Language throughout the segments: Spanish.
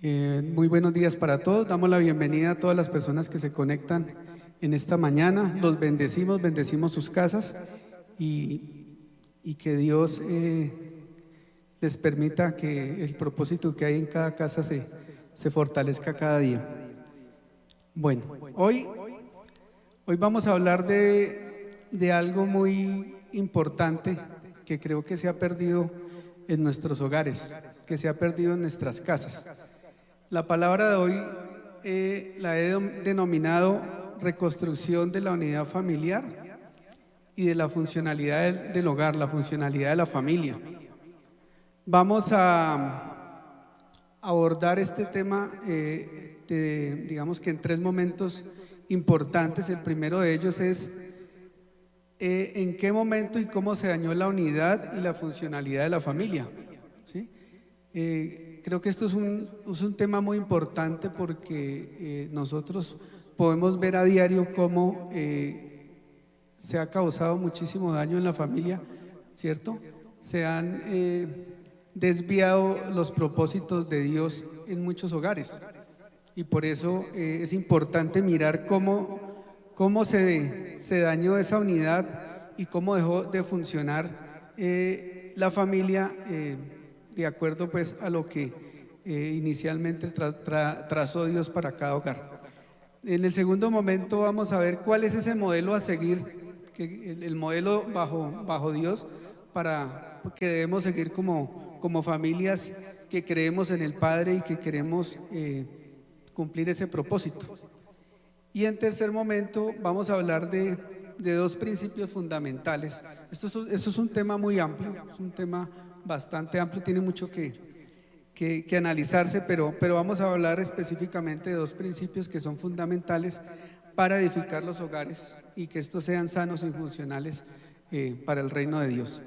Muy buenos días para todos. Damos la bienvenida a todas las personas que se conectan en esta mañana. Los bendecimos, bendecimos sus casas y que Dios les permita que el propósito que hay en cada casa se fortalezca cada día. Bueno, hoy vamos a hablar de algo muy importante que creo que se ha perdido en nuestros hogares, que se ha perdido en nuestras casas. La palabra de hoy la he denominado reconstrucción de la unidad familiar y de la funcionalidad del hogar, la funcionalidad de la familia. Vamos a abordar este tema, digamos que en tres momentos importantes. El primero de ellos es en qué momento y cómo se dañó la unidad y la funcionalidad de la familia, ¿sí? Creo que esto es un tema muy importante porque nosotros podemos ver a diario cómo se ha causado muchísimo daño en la familia, ¿cierto? Se han desviado los propósitos de Dios en muchos hogares y por eso es importante mirar cómo se dañó esa unidad y cómo dejó de funcionar la familia de acuerdo pues a lo que inicialmente trazó Dios para cada hogar. En el segundo momento vamos a ver cuál es ese modelo a seguir, el modelo bajo Dios que debemos seguir como familias que creemos en el Padre y que queremos cumplir ese propósito. Y en tercer momento vamos a hablar de dos principios fundamentales. Esto es un tema muy amplio, es un tema bastante amplio, tiene mucho que analizarse, pero vamos a hablar específicamente de dos principios que son fundamentales para edificar los hogares y que estos sean sanos y funcionales para el reino de Dios.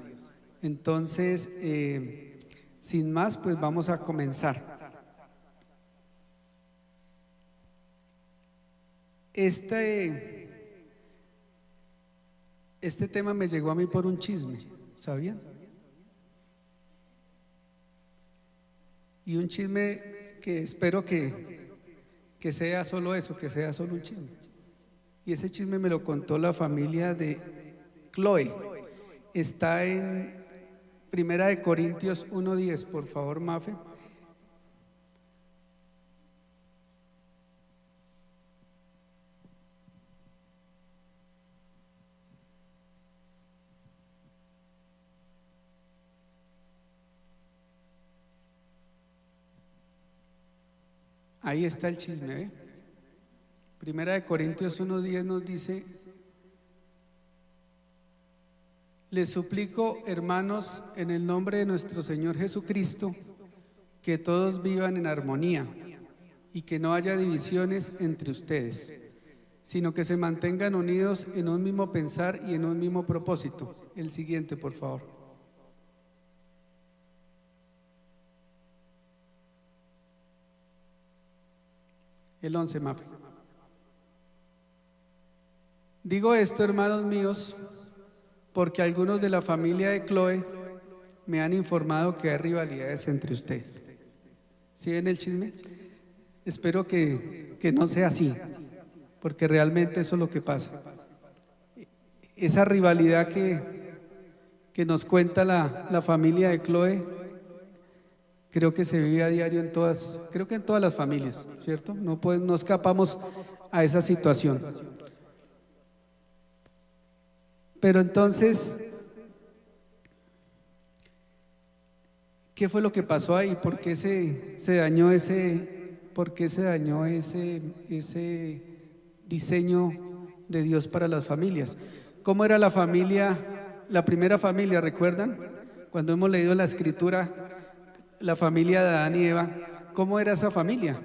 Entonces, sin más, pues vamos a comenzar. Este tema me llegó a mí por un chisme, ¿sabían? Y un chisme que espero que sea solo eso, que sea solo un chisme. Y ese chisme me lo contó la familia de Chloe. Está en Primera de Corintios 1:10, por favor, Mafe. Ahí está el chisme, ¿eh? Primera de Corintios 1:10 nos dice: les suplico, hermanos, en el nombre de nuestro Señor Jesucristo, que todos vivan en armonía y que no haya divisiones entre ustedes, sino que se mantengan unidos en un mismo pensar y en un mismo propósito. El siguiente, por favor. El 11, Mafe. Digo esto, hermanos míos, porque algunos de la familia de Chloe me han informado que hay rivalidades entre ustedes. ¿Sí ven el chisme? Espero que no sea así, porque realmente eso es lo que pasa. Esa rivalidad que nos cuenta la familia de Chloe, creo que se vive a diario creo que en todas las familias, ¿cierto? No escapamos a esa situación. Pero entonces, ¿qué fue lo que pasó ahí? ¿Por qué se dañó ese diseño de Dios para las familias? ¿Cómo era la familia, la primera familia, recuerdan? Cuando hemos leído la escritura, la familia de Adán y Eva, ¿cómo era esa familia?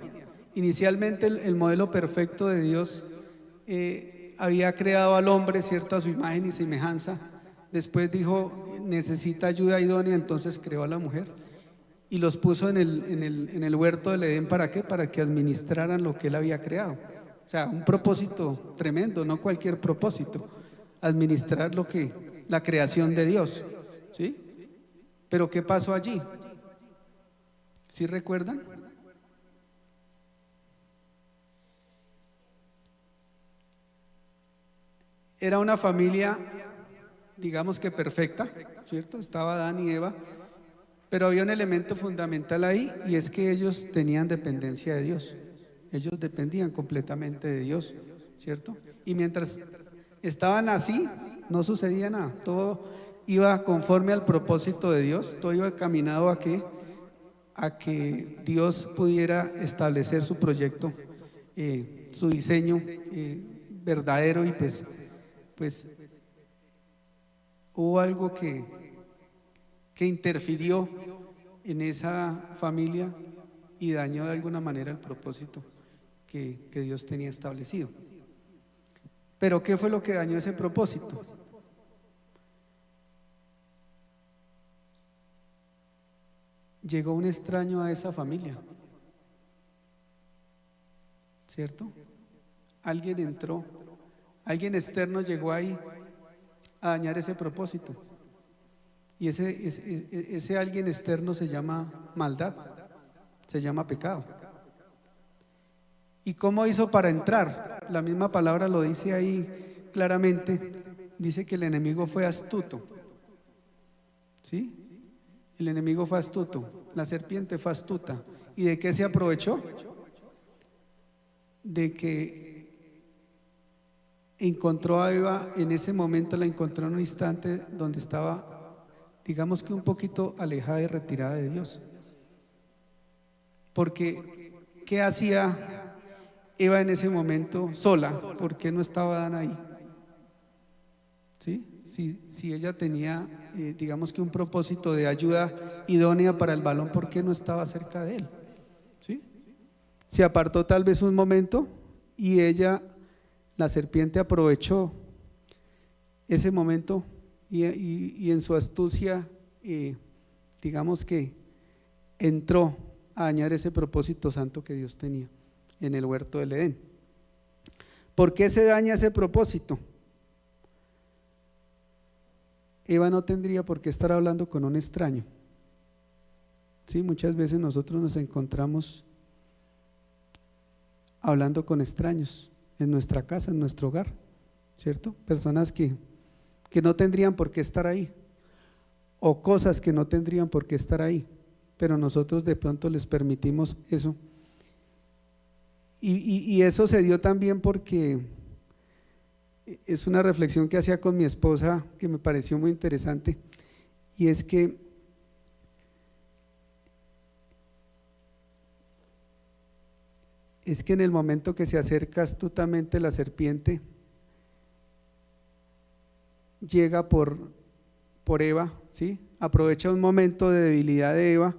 Inicialmente el modelo perfecto de Dios había creado al hombre, ¿cierto?, a su imagen y semejanza. Después dijo, necesita ayuda idónea, entonces creó a la mujer y los puso en el huerto del Edén. ¿Para qué? Para que administraran lo que él había creado. O sea, un propósito tremendo, no cualquier propósito, administrar la creación de Dios, ¿sí? Pero ¿qué pasó allí? ¿Sí recuerdan? Era una familia, digamos que perfecta, ¿cierto? Estaba Adán y Eva, pero había un elemento fundamental ahí, y es que ellos tenían dependencia de Dios. Ellos dependían completamente de Dios, ¿cierto? Y mientras estaban así, no sucedía nada. Todo iba conforme al propósito de Dios, todo iba caminado a que Dios pudiera establecer su proyecto, su diseño verdadero, y pues hubo algo que interfirió en esa familia y dañó de alguna manera el propósito que Dios tenía establecido. Pero ¿qué fue lo que dañó ese propósito? Llegó un extraño a esa familia, ¿cierto? Alguien entró, alguien externo llegó ahí a dañar ese propósito. Y ese alguien externo se llama maldad, se llama pecado. ¿Y cómo hizo para entrar? La misma palabra lo dice ahí claramente. Dice que el enemigo fue astuto, ¿sí? El enemigo fue astuto, la serpiente fue astuta. ¿Y de qué se aprovechó? De que encontró a Eva en ese momento, la encontró en un instante donde estaba, digamos que un poquito alejada y retirada de Dios. Porque, ¿qué hacía Eva en ese momento sola? ¿Por qué no estaba Adán ahí? ¿Sí? Si ella tenía, digamos que un propósito de ayuda idónea para el varón, ¿por qué no estaba cerca de él? ¿Sí? Se apartó tal vez un momento, y ella, la serpiente, aprovechó ese momento y en su astucia, digamos que entró a dañar ese propósito santo que Dios tenía en el huerto del Edén. ¿Por qué se daña ese propósito? Eva no tendría por qué estar hablando con un extraño. Sí, muchas veces nosotros nos encontramos hablando con extraños en nuestra casa, en nuestro hogar, ¿cierto? Personas que no tendrían por qué estar ahí, o cosas que no tendrían por qué estar ahí, pero nosotros de pronto les permitimos eso. Y eso se dio también porque es una reflexión que hacía con mi esposa que me pareció muy interesante, y es que en el momento que se acerca astutamente la serpiente, llega por Eva, ¿sí? Aprovecha un momento de debilidad de Eva,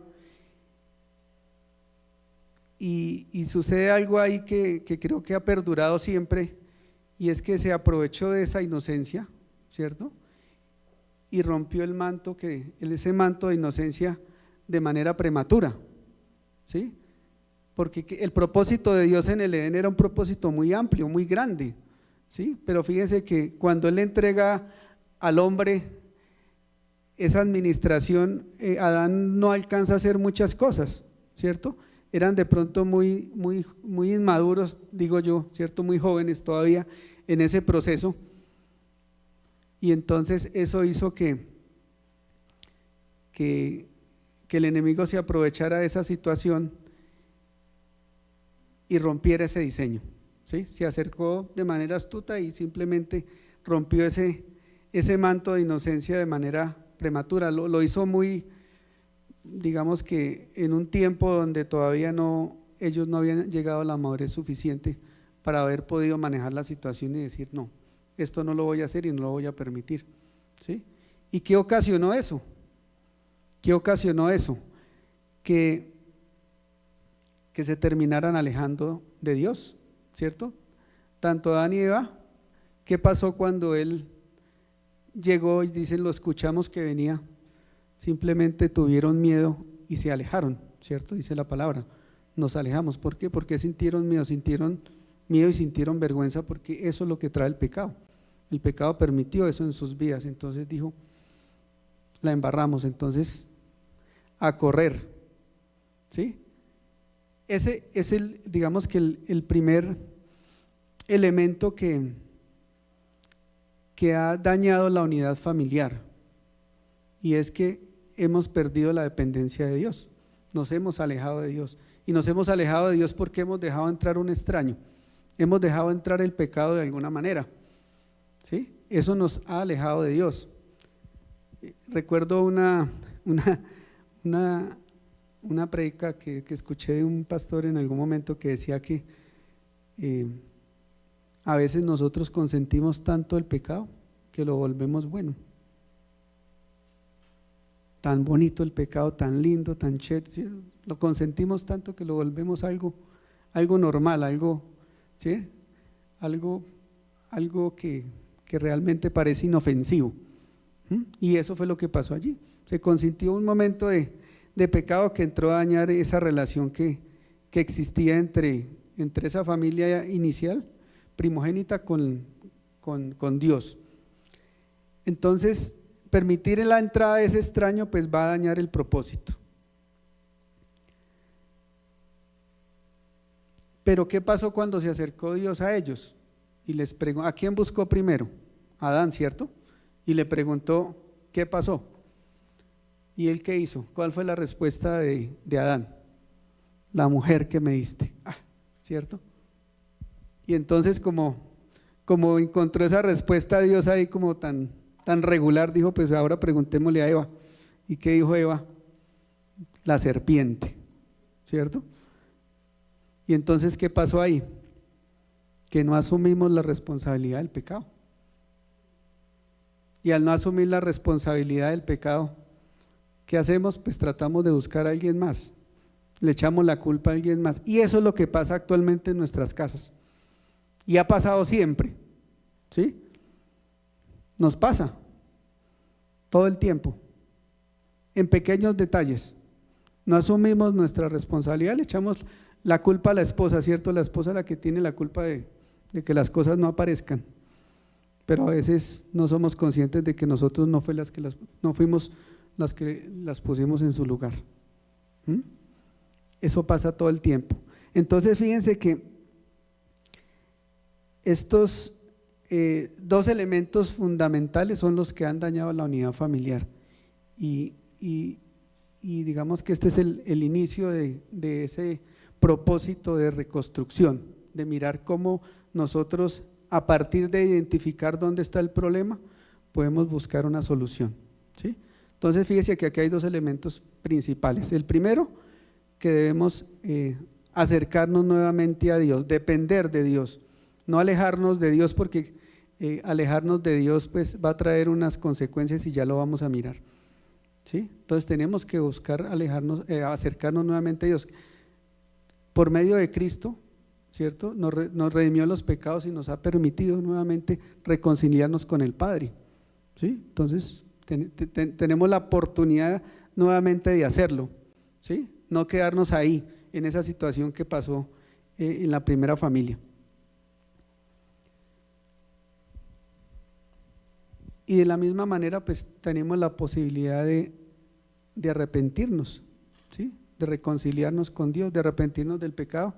y sucede algo ahí que creo que ha perdurado siempre, y es que se aprovechó de esa inocencia, ¿cierto? Y rompió ese manto de inocencia de manera prematura, ¿sí? Porque el propósito de Dios en el Edén era un propósito muy amplio, muy grande, ¿sí? Pero fíjense que cuando Él le entrega al hombre esa administración, Adán no alcanza a hacer muchas cosas, ¿cierto? Eran de pronto muy inmaduros, digo yo, ¿cierto? Muy jóvenes todavía en ese proceso, y entonces eso hizo que el enemigo se aprovechara de esa situación y rompiera ese diseño, ¿sí? Se acercó de manera astuta y simplemente rompió ese manto de inocencia de manera prematura. Lo hizo muy, digamos que en un tiempo donde todavía ellos no habían llegado a la madurez suficiente para haber podido manejar la situación y decir: no, esto no lo voy a hacer y no lo voy a permitir, ¿sí? ¿Y qué ocasionó eso? ¿Qué ocasionó eso? Que se terminaran alejando de Dios, ¿cierto? Tanto Adán y Eva. ¿Qué pasó cuando Él llegó y dicen, lo escuchamos que venía? Simplemente tuvieron miedo y se alejaron, ¿cierto? Dice la palabra, nos alejamos. ¿Por qué? Porque sintieron miedo y sintieron vergüenza, porque eso es lo que trae el pecado. El pecado permitió eso en sus vidas, entonces dijo, la embarramos, entonces a correr, ¿sí? Ese es digamos que el primer elemento que que ha dañado la unidad familiar, y es que hemos perdido la dependencia de Dios, nos hemos alejado de Dios, y nos hemos alejado de Dios porque hemos dejado entrar un extraño, hemos dejado entrar el pecado de alguna manera, ¿sí? Eso nos ha alejado de Dios. Recuerdo una predica que escuché de un pastor en algún momento que decía que a veces nosotros consentimos tanto el pecado que lo volvemos bueno. Tan bonito el pecado, tan lindo, tan chévere, ¿sí? Lo consentimos tanto que lo volvemos algo normal, algo, ¿sí? algo que realmente parece inofensivo. Y eso fue lo que pasó allí. Se consintió un momento de pecado que entró a dañar esa relación que existía entre esa familia inicial, primogénita, con Dios. Entonces, permitir la entrada de ese extraño pues va a dañar el propósito. Pero ¿qué pasó cuando se acercó Dios a ellos? Y les preguntó, ¿a quién buscó primero? A Adán, ¿cierto? Y le preguntó, ¿qué pasó? ¿Y él qué hizo? ¿Cuál fue la respuesta de Adán? La mujer que me diste, ¿cierto? Y entonces como encontró esa respuesta a Dios ahí como tan regular, dijo, pues ahora preguntémosle a Eva. ¿Y qué dijo Eva? La serpiente, ¿cierto? Y entonces, ¿qué pasó ahí? Que no asumimos la responsabilidad del pecado. Y al no asumir la responsabilidad del pecado, ¿qué hacemos? Pues tratamos de buscar a alguien más, le echamos la culpa a alguien más, y eso es lo que pasa actualmente en nuestras casas, y ha pasado siempre, ¿sí? Nos pasa todo el tiempo, en pequeños detalles, no asumimos nuestra responsabilidad, le echamos la culpa a la esposa, ¿cierto? La esposa es la que tiene la culpa de que las cosas no aparezcan, pero a veces no somos conscientes de que nosotros no fuimos las que las pusimos en su lugar. Eso pasa todo el tiempo. Entonces fíjense que estos dos elementos fundamentales son los que han dañado la unidad familiar, y digamos que este es el inicio de ese propósito de reconstrucción, de mirar cómo nosotros, a partir de identificar dónde está el problema, podemos buscar una solución, ¿sí? Entonces fíjese que aquí hay dos elementos principales. El primero, que debemos acercarnos nuevamente a Dios, depender de Dios, no alejarnos de Dios, porque alejarnos de Dios pues va a traer unas consecuencias y ya lo vamos a mirar, ¿sí? Entonces tenemos que buscar acercarnos nuevamente a Dios por medio de Cristo, ¿cierto? Nos redimió los pecados y nos ha permitido nuevamente reconciliarnos con el Padre, ¿sí? Entonces tenemos la oportunidad nuevamente de hacerlo, ¿sí? No quedarnos ahí en esa situación que pasó en la primera familia. Y de la misma manera pues tenemos la posibilidad de arrepentirnos, ¿sí? De reconciliarnos con Dios, de arrepentirnos del pecado,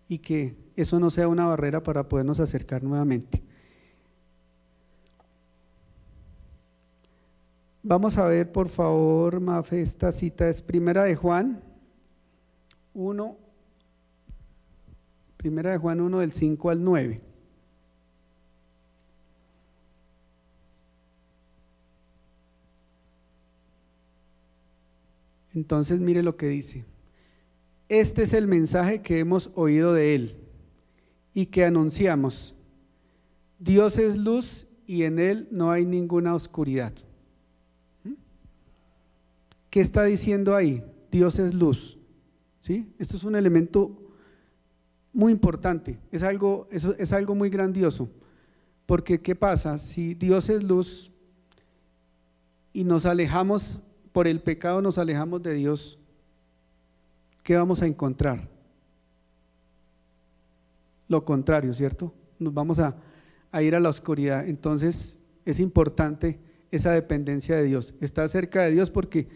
y que eso no sea una barrera para podernos acercar nuevamente. Vamos a ver, por favor, Mafe, esta cita es Primera de Juan 1, del 5 al 9. Entonces mire lo que dice: este es el mensaje que hemos oído de Él y que anunciamos: Dios es luz y en Él no hay ninguna oscuridad. ¿Qué está diciendo ahí? Dios es luz, ¿sí? Esto es un elemento muy importante, es algo muy grandioso, porque ¿qué pasa? Si Dios es luz y nos alejamos por el pecado, nos alejamos de Dios, ¿qué vamos a encontrar? Lo contrario, ¿cierto? Nos vamos a ir a la oscuridad. Entonces es importante esa dependencia de Dios, estar cerca de Dios, porque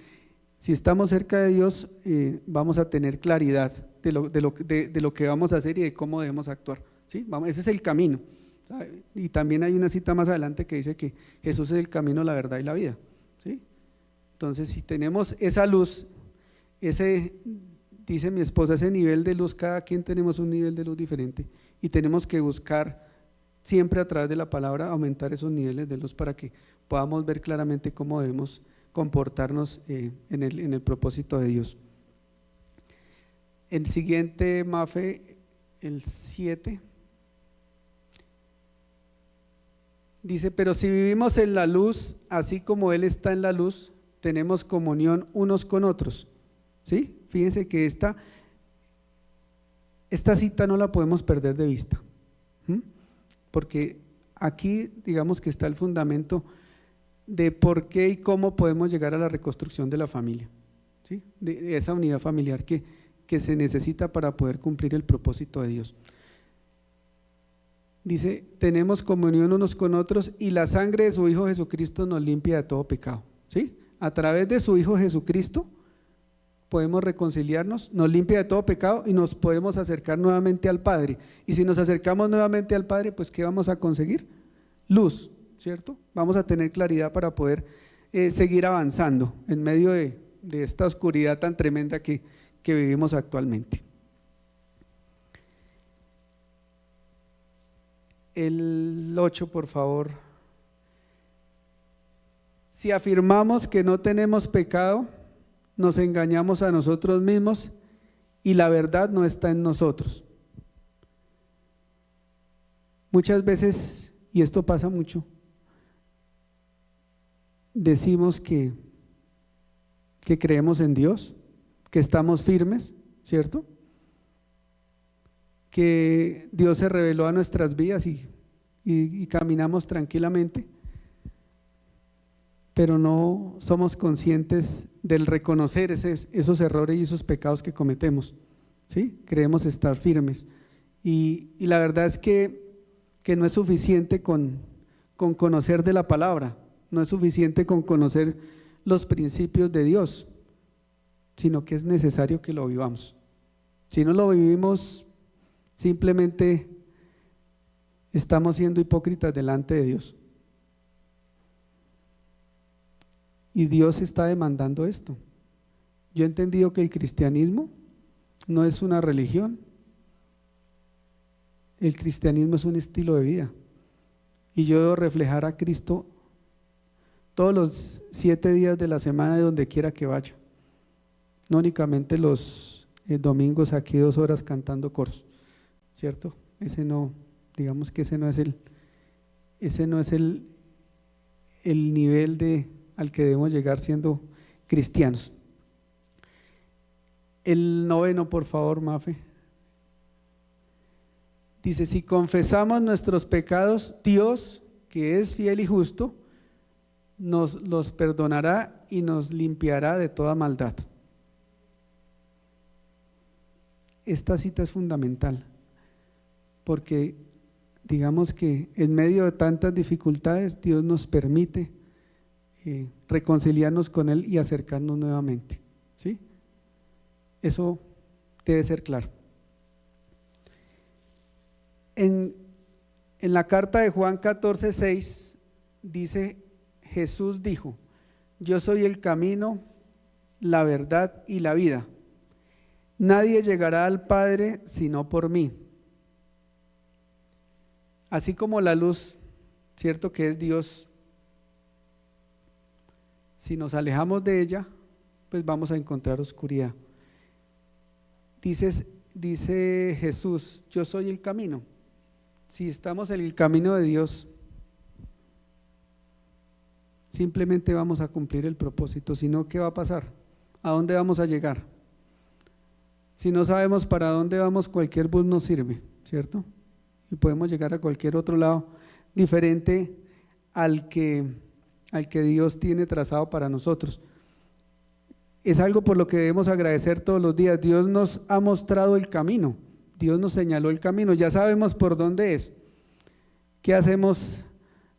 si estamos cerca de Dios vamos a tener claridad de lo que vamos a hacer y de cómo debemos actuar, ¿sí? Ese es el camino, Y también hay una cita más adelante que dice que Jesús es el camino, la verdad y la vida, ¿sí? Entonces, si tenemos esa luz, dice mi esposa, ese nivel de luz, cada quien tenemos un nivel de luz diferente y tenemos que buscar siempre a través de la palabra aumentar esos niveles de luz para que podamos ver claramente cómo debemos comportarnos en el propósito de Dios. El siguiente, Mafe, el 7, dice: pero si vivimos en la luz, así como Él está en la luz, tenemos comunión unos con otros, ¿sí? Fíjense que esta cita no la podemos perder de vista, porque aquí digamos que está el fundamento de por qué y cómo podemos llegar a la reconstrucción de la familia, ¿sí? De esa unidad familiar que se necesita para poder cumplir el propósito de Dios. Dice: tenemos comunión unos con otros y la sangre de su Hijo Jesucristo nos limpia de todo pecado, ¿sí? A través de su Hijo Jesucristo podemos reconciliarnos, nos limpia de todo pecado y nos podemos acercar nuevamente al Padre. Y si nos acercamos nuevamente al Padre, pues ¿qué vamos a conseguir? Luz, ¿cierto? Vamos a tener claridad para poder seguir avanzando en medio de esta oscuridad tan tremenda que vivimos actualmente. El 8, por favor. Si afirmamos que no tenemos pecado, nos engañamos a nosotros mismos y la verdad no está en nosotros. Muchas veces, y esto pasa mucho, decimos que creemos en Dios, que estamos firmes, ¿cierto? Que Dios se reveló a nuestras vidas y caminamos tranquilamente, pero no somos conscientes del reconocer esos errores y esos pecados que cometemos, ¿sí? Creemos estar firmes y la verdad es que no es suficiente con conocer de la palabra, no es suficiente con conocer los principios de Dios, sino que es necesario que lo vivamos. Si no lo vivimos, simplemente estamos siendo hipócritas delante de Dios. Y Dios está demandando esto. Yo he entendido que el cristianismo no es una religión, el cristianismo es un estilo de vida. Y yo debo reflejar a Cristo todos los 7 días de la semana, de donde quiera que vaya. No únicamente los domingos aquí 2 horas cantando coros, ¿cierto? Ese no, digamos que ese no es el nivel al que debemos llegar siendo cristianos. El 9, por favor, Mafe. Dice: si confesamos nuestros pecados, Dios, que es fiel y justo, nos los perdonará y nos limpiará de toda maldad. Esta cita es fundamental, porque digamos que en medio de tantas dificultades, Dios nos permite reconciliarnos con Él y acercarnos nuevamente, ¿sí? Eso debe ser claro. En la carta de Juan 14:6 dice: Jesús dijo: yo soy el camino, la verdad y la vida. Nadie llegará al Padre sino por mí. Así como la luz, cierto que es Dios, si nos alejamos de ella, pues vamos a encontrar oscuridad. Dice Jesús: yo soy el camino. Si estamos en el camino de Dios, simplemente vamos a cumplir el propósito. Si no, ¿qué va a pasar? ¿A dónde vamos a llegar? Si no sabemos para dónde vamos, cualquier bus nos sirve, ¿cierto? Y podemos llegar a cualquier otro lado diferente al que Dios tiene trazado para nosotros. Es algo por lo que debemos agradecer todos los días. Dios nos ha mostrado el camino, Dios nos señaló el camino, ya sabemos por dónde es. ¿Qué hacemos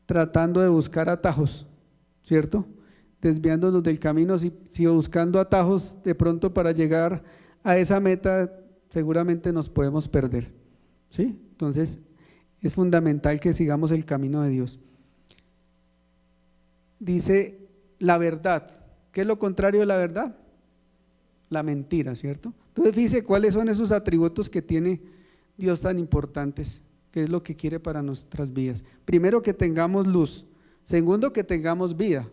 tratando de buscar atajos, cierto? Desviándonos del camino, si buscando atajos de pronto para llegar a esa meta, seguramente nos podemos perder, ¿sí? Entonces, es fundamental que sigamos el camino de Dios. Dice la verdad. ¿Qué es lo contrario de la verdad? La mentira, ¿cierto? Entonces fíjese cuáles son esos atributos que tiene Dios tan importantes, que es lo que quiere para nuestras vidas. Primero, que tengamos luz. Segundo, que tengamos vida,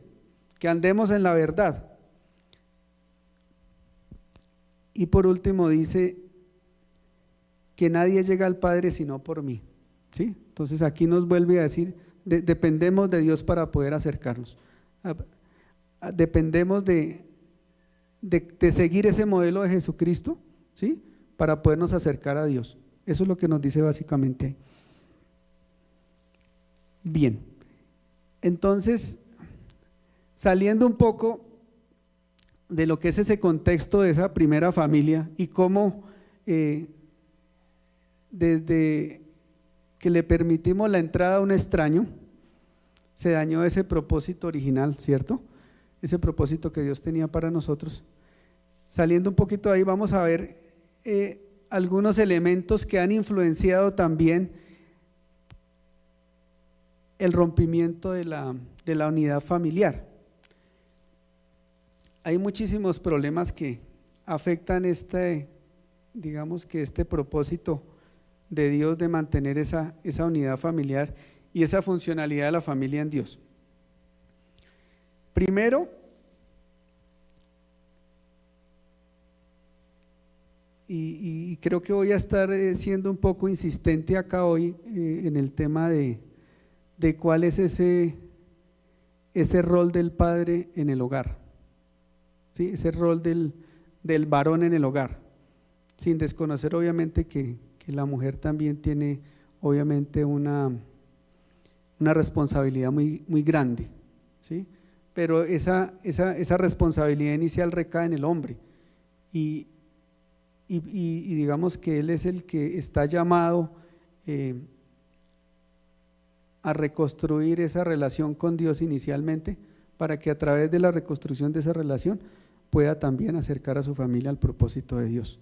que andemos en la verdad. Y por último dice que nadie llega al Padre sino por mí, ¿sí? Entonces aquí nos vuelve a decir, dependemos de Dios para poder acercarnos. Dependemos de seguir ese modelo de Jesucristo, ¿sí? Para podernos acercar a Dios. Eso es lo que nos dice básicamente. Bien, entonces, saliendo un poco de lo que es ese contexto de esa primera familia y cómo desde que le permitimos la entrada a un extraño, se dañó ese propósito original, ¿cierto? Ese propósito que Dios tenía para nosotros. Saliendo un poquito de ahí, vamos a ver algunos elementos que han influenciado también el rompimiento de la unidad familiar. Hay muchísimos problemas que afectan digamos que este propósito de Dios de mantener esa unidad familiar y esa funcionalidad de la familia en Dios. Primero, y creo que voy a estar siendo un poco insistente acá hoy en el tema de cuál es ese rol del padre en el hogar, ¿sí? Ese rol del varón en el hogar, sin desconocer obviamente que la mujer también tiene obviamente una responsabilidad muy, muy grande, ¿sí? Pero esa responsabilidad inicial recae en el hombre y digamos que él es el que está llamado a reconstruir esa relación con Dios inicialmente, para que a través de la reconstrucción de esa relación pueda también acercar a su familia al propósito de Dios.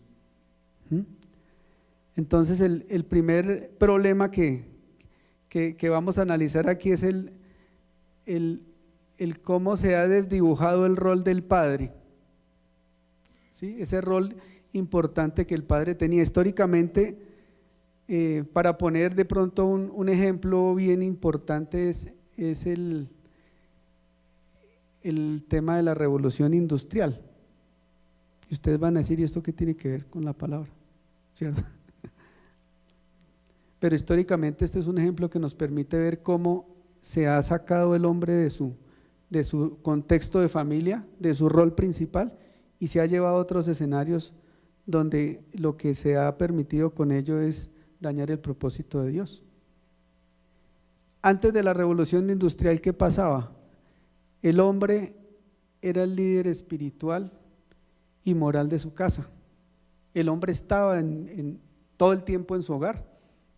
Entonces el primer problema que vamos a analizar aquí es el cómo se ha desdibujado el rol del padre, ¿sí? Ese rol importante que el padre tenía históricamente. Para poner de pronto un ejemplo bien importante es el tema de la revolución industrial. Y ustedes van a decir, ¿y esto qué tiene que ver con la palabra? ¿Cierto? Pero históricamente este es un ejemplo que nos permite ver cómo se ha sacado el hombre de su contexto de familia, de su rol principal, y se ha llevado a otros escenarios donde lo que se ha permitido con ello es dañar el propósito de Dios. Antes de la revolución industrial, ¿qué pasaba? El hombre era el líder espiritual y moral de su casa. El hombre estaba todo el tiempo en su hogar,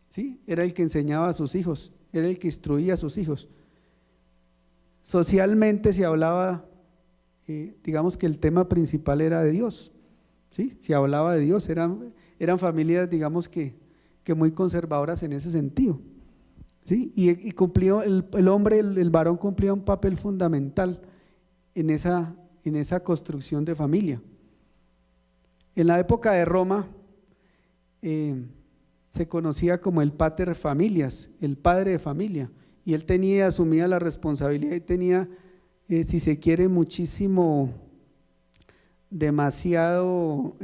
¿sí? Era el que enseñaba a sus hijos, era el que instruía a sus hijos. Socialmente se hablaba, digamos que el tema principal era de Dios, ¿sí? Se hablaba de Dios, eran familias, digamos que muy conservadoras en ese sentido, ¿sí? Y cumplió el hombre, el varón cumplía un papel fundamental en esa construcción de familia. En la época de Roma se conocía como el pater familias, el padre de familia, y él asumía la responsabilidad y tenía, si se quiere, demasiado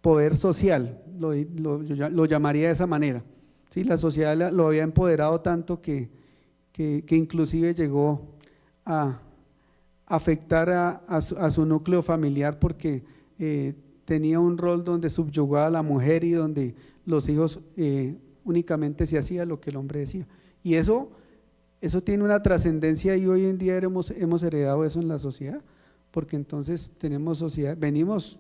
poder social, lo llamaría de esa manera, ¿sí? La sociedad lo había empoderado tanto que inclusive llegó a afectar a su núcleo familiar, porque tenía un rol donde subyugaba a la mujer y donde los hijos únicamente se hacía lo que el hombre decía, y eso tiene una trascendencia, y hoy en día hemos heredado eso en la sociedad, porque entonces venimos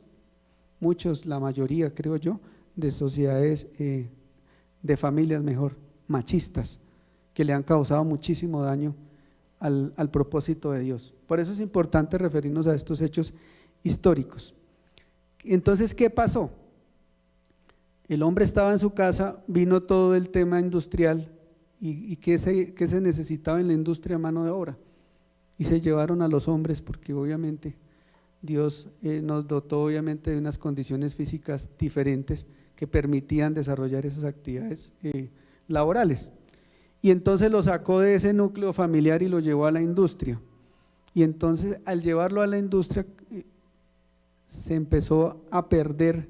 muchos, la mayoría creo yo, de sociedades, de familias mejor, machistas, que le han causado muchísimo daño al propósito de Dios. Por eso es importante referirnos a estos hechos históricos. Entonces, ¿qué pasó? El hombre estaba en su casa, vino todo el tema industrial y ¿qué se necesitaba en la industria? Mano de obra. Y se llevaron a los hombres porque obviamente Dios nos dotó obviamente de unas condiciones físicas diferentes que permitían desarrollar esas actividades laborales. Y entonces lo sacó de ese núcleo familiar y lo llevó a la industria. Y entonces al llevarlo a la industria se empezó a perder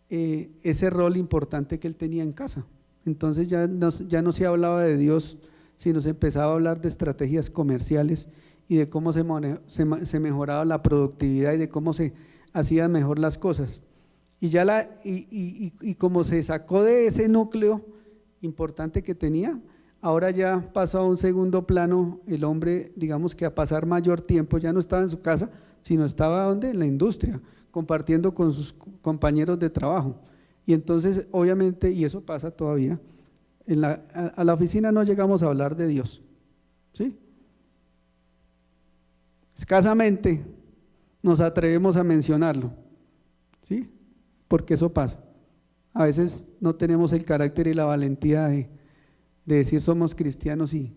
ese rol importante que él tenía en casa. Entonces ya no se hablaba de Dios, sino se empezaba a hablar de estrategias comerciales y de cómo se mejoraba la productividad y de cómo se hacían mejor las cosas. Y como se sacó de ese núcleo importante que tenía, ahora ya pasó a un segundo plano el hombre, digamos que a pasar mayor tiempo, ya no estaba en su casa, sino estaba ¿dónde? En la industria, compartiendo con sus compañeros de trabajo. Y entonces obviamente, y eso pasa todavía, a la oficina no llegamos a hablar de Dios, ¿sí? Escasamente nos atrevemos a mencionarlo, ¿sí? Porque eso pasa. A veces no tenemos el carácter y la valentía de decir somos cristianos y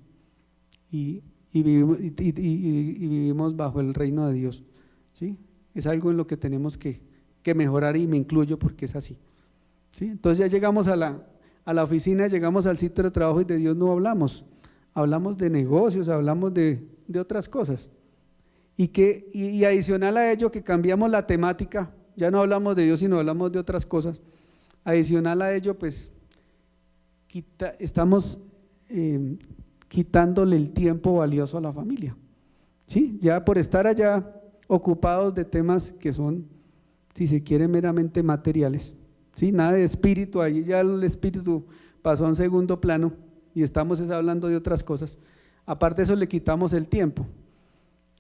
vivimos bajo el reino de Dios, ¿sí? Es algo en lo que tenemos que mejorar y me incluyo porque es así, ¿sí? Entonces ya llegamos a la oficina, llegamos al sitio de trabajo y de Dios no hablamos, hablamos de negocios, hablamos de otras cosas. Y adicional a ello que cambiamos la temática, ya no hablamos de Dios sino hablamos de otras cosas, adicional a ello pues estamos quitándole el tiempo valioso a la familia, ¿sí? Ya por estar allá ocupados de temas que son, si se quiere, meramente materiales, ¿sí? Nada de espíritu, ahí ya el espíritu pasó a un segundo plano y estamos hablando de otras cosas, aparte de eso le quitamos el tiempo.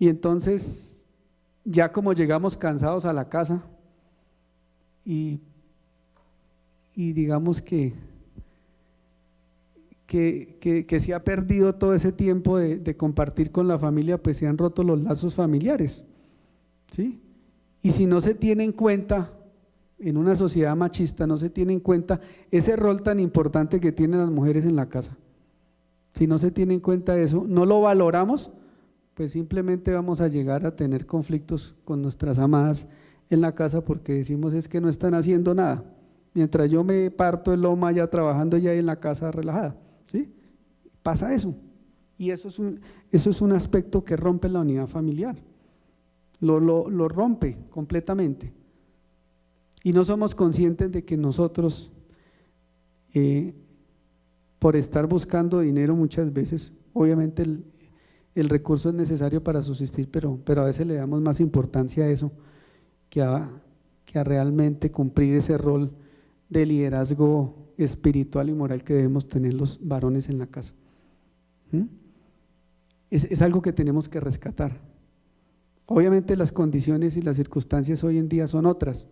Y entonces ya como llegamos cansados a la casa y digamos que se ha perdido todo ese tiempo de compartir con la familia, pues se han roto los lazos familiares, ¿sí? Y si no se tiene en cuenta, en una sociedad machista no se tiene en cuenta ese rol tan importante que tienen las mujeres en la casa, si no se tiene en cuenta eso, no lo valoramos, pues simplemente vamos a llegar a tener conflictos con nuestras amadas en la casa porque decimos es que no están haciendo nada, mientras yo me parto el lomo allá trabajando ya en la casa relajada, ¿sí? Pasa eso, y eso es un aspecto que rompe la unidad familiar, lo rompe completamente, y no somos conscientes de que nosotros, por estar buscando dinero muchas veces, obviamente el recurso es necesario para subsistir, pero a veces le damos más importancia a eso que a realmente cumplir ese rol de liderazgo espiritual y moral que debemos tener los varones en la casa. Es algo que tenemos que rescatar. Obviamente las condiciones y las circunstancias hoy en día son otras,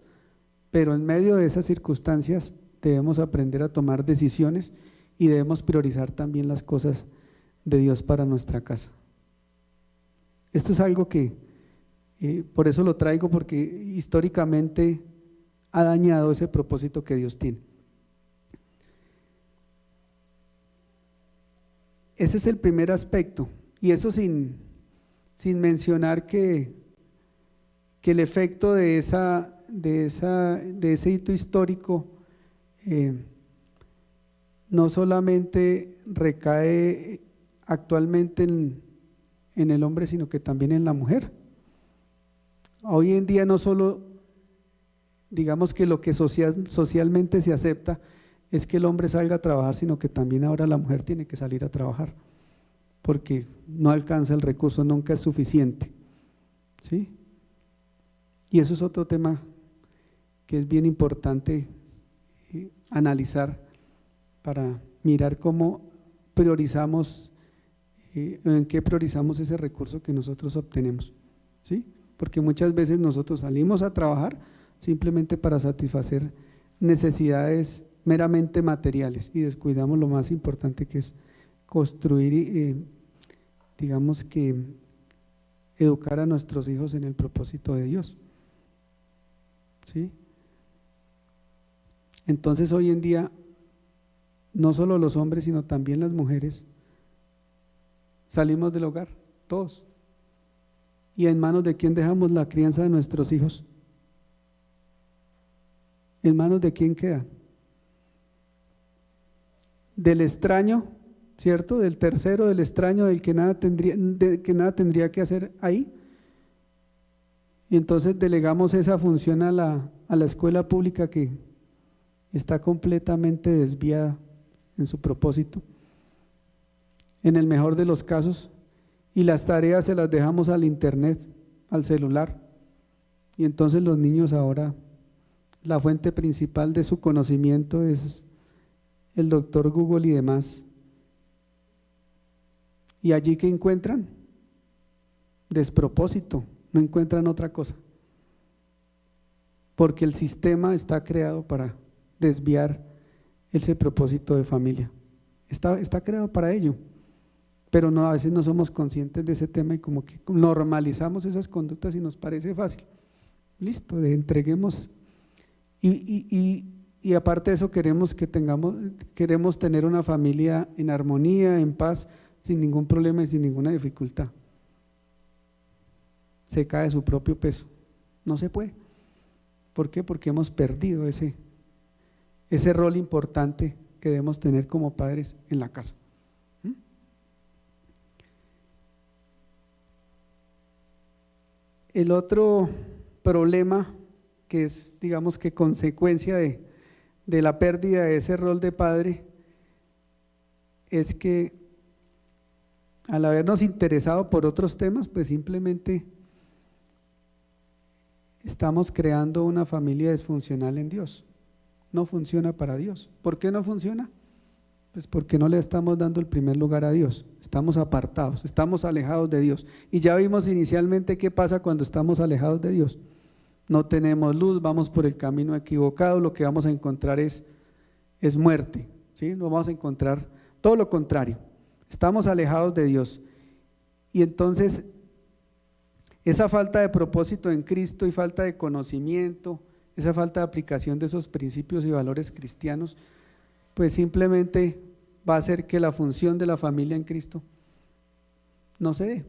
pero en medio de esas circunstancias debemos aprender a tomar decisiones y debemos priorizar también las cosas de Dios para nuestra casa. Esto es algo que, por eso lo traigo, porque históricamente ha dañado ese propósito que Dios tiene. Ese es el primer aspecto, y eso sin mencionar que el efecto de ese hito histórico no solamente recae actualmente en el hombre, sino que también en la mujer. Hoy en día no solo, digamos que lo que socialmente se acepta es que el hombre salga a trabajar, sino que también ahora la mujer tiene que salir a trabajar, porque no alcanza el recurso, nunca es suficiente, ¿sí? Y eso es otro tema que es bien importante analizar para mirar cómo priorizamos, en qué priorizamos ese recurso que nosotros obtenemos, ¿sí? Porque muchas veces nosotros salimos a trabajar simplemente para satisfacer necesidades meramente materiales y descuidamos lo más importante que es construir, digamos que educar a nuestros hijos en el propósito de Dios, ¿sí? Entonces hoy en día, no solo los hombres, sino también las mujeres, salimos del hogar, todos. ¿Y en manos de quién dejamos la crianza de nuestros hijos? ¿En manos de quién queda? Del extraño, ¿cierto? Del tercero, del extraño, del que nada tendría que hacer ahí. Y entonces delegamos esa función a la escuela pública, que está completamente desviada en su propósito, en el mejor de los casos, y las tareas se las dejamos al internet, al celular, y entonces los niños ahora, la fuente principal de su conocimiento es el doctor Google y demás. ¿Y allí qué encuentran? Despropósito, no encuentran otra cosa, porque el sistema está creado para desviar ese propósito de familia, está creado para ello, pero no, a veces no somos conscientes de ese tema y como que normalizamos esas conductas y nos parece fácil, listo, entreguemos, y aparte de eso queremos tener una familia en armonía, en paz, sin ningún problema y sin ninguna dificultad. Se cae de su propio peso, no se puede. ¿Por qué? Porque hemos perdido ese rol importante que debemos tener como padres en la casa. El otro problema, que es, digamos, que consecuencia de la pérdida de ese rol de padre, es que al habernos interesado por otros temas, pues simplemente estamos creando una familia disfuncional en Dios. No funciona para Dios. ¿Por qué no funciona? Pues porque no le estamos dando el primer lugar a Dios, estamos apartados, estamos alejados de Dios. Y ya vimos inicialmente qué pasa cuando estamos alejados de Dios. No tenemos luz, vamos por el camino equivocado, lo que vamos a encontrar es muerte, ¿sí? No vamos a encontrar todo lo contrario, estamos alejados de Dios. Y entonces esa falta de propósito en Cristo y falta de conocimiento, esa falta de aplicación de esos principios y valores cristianos, pues simplemente va a hacer que la función de la familia en Cristo no se dé,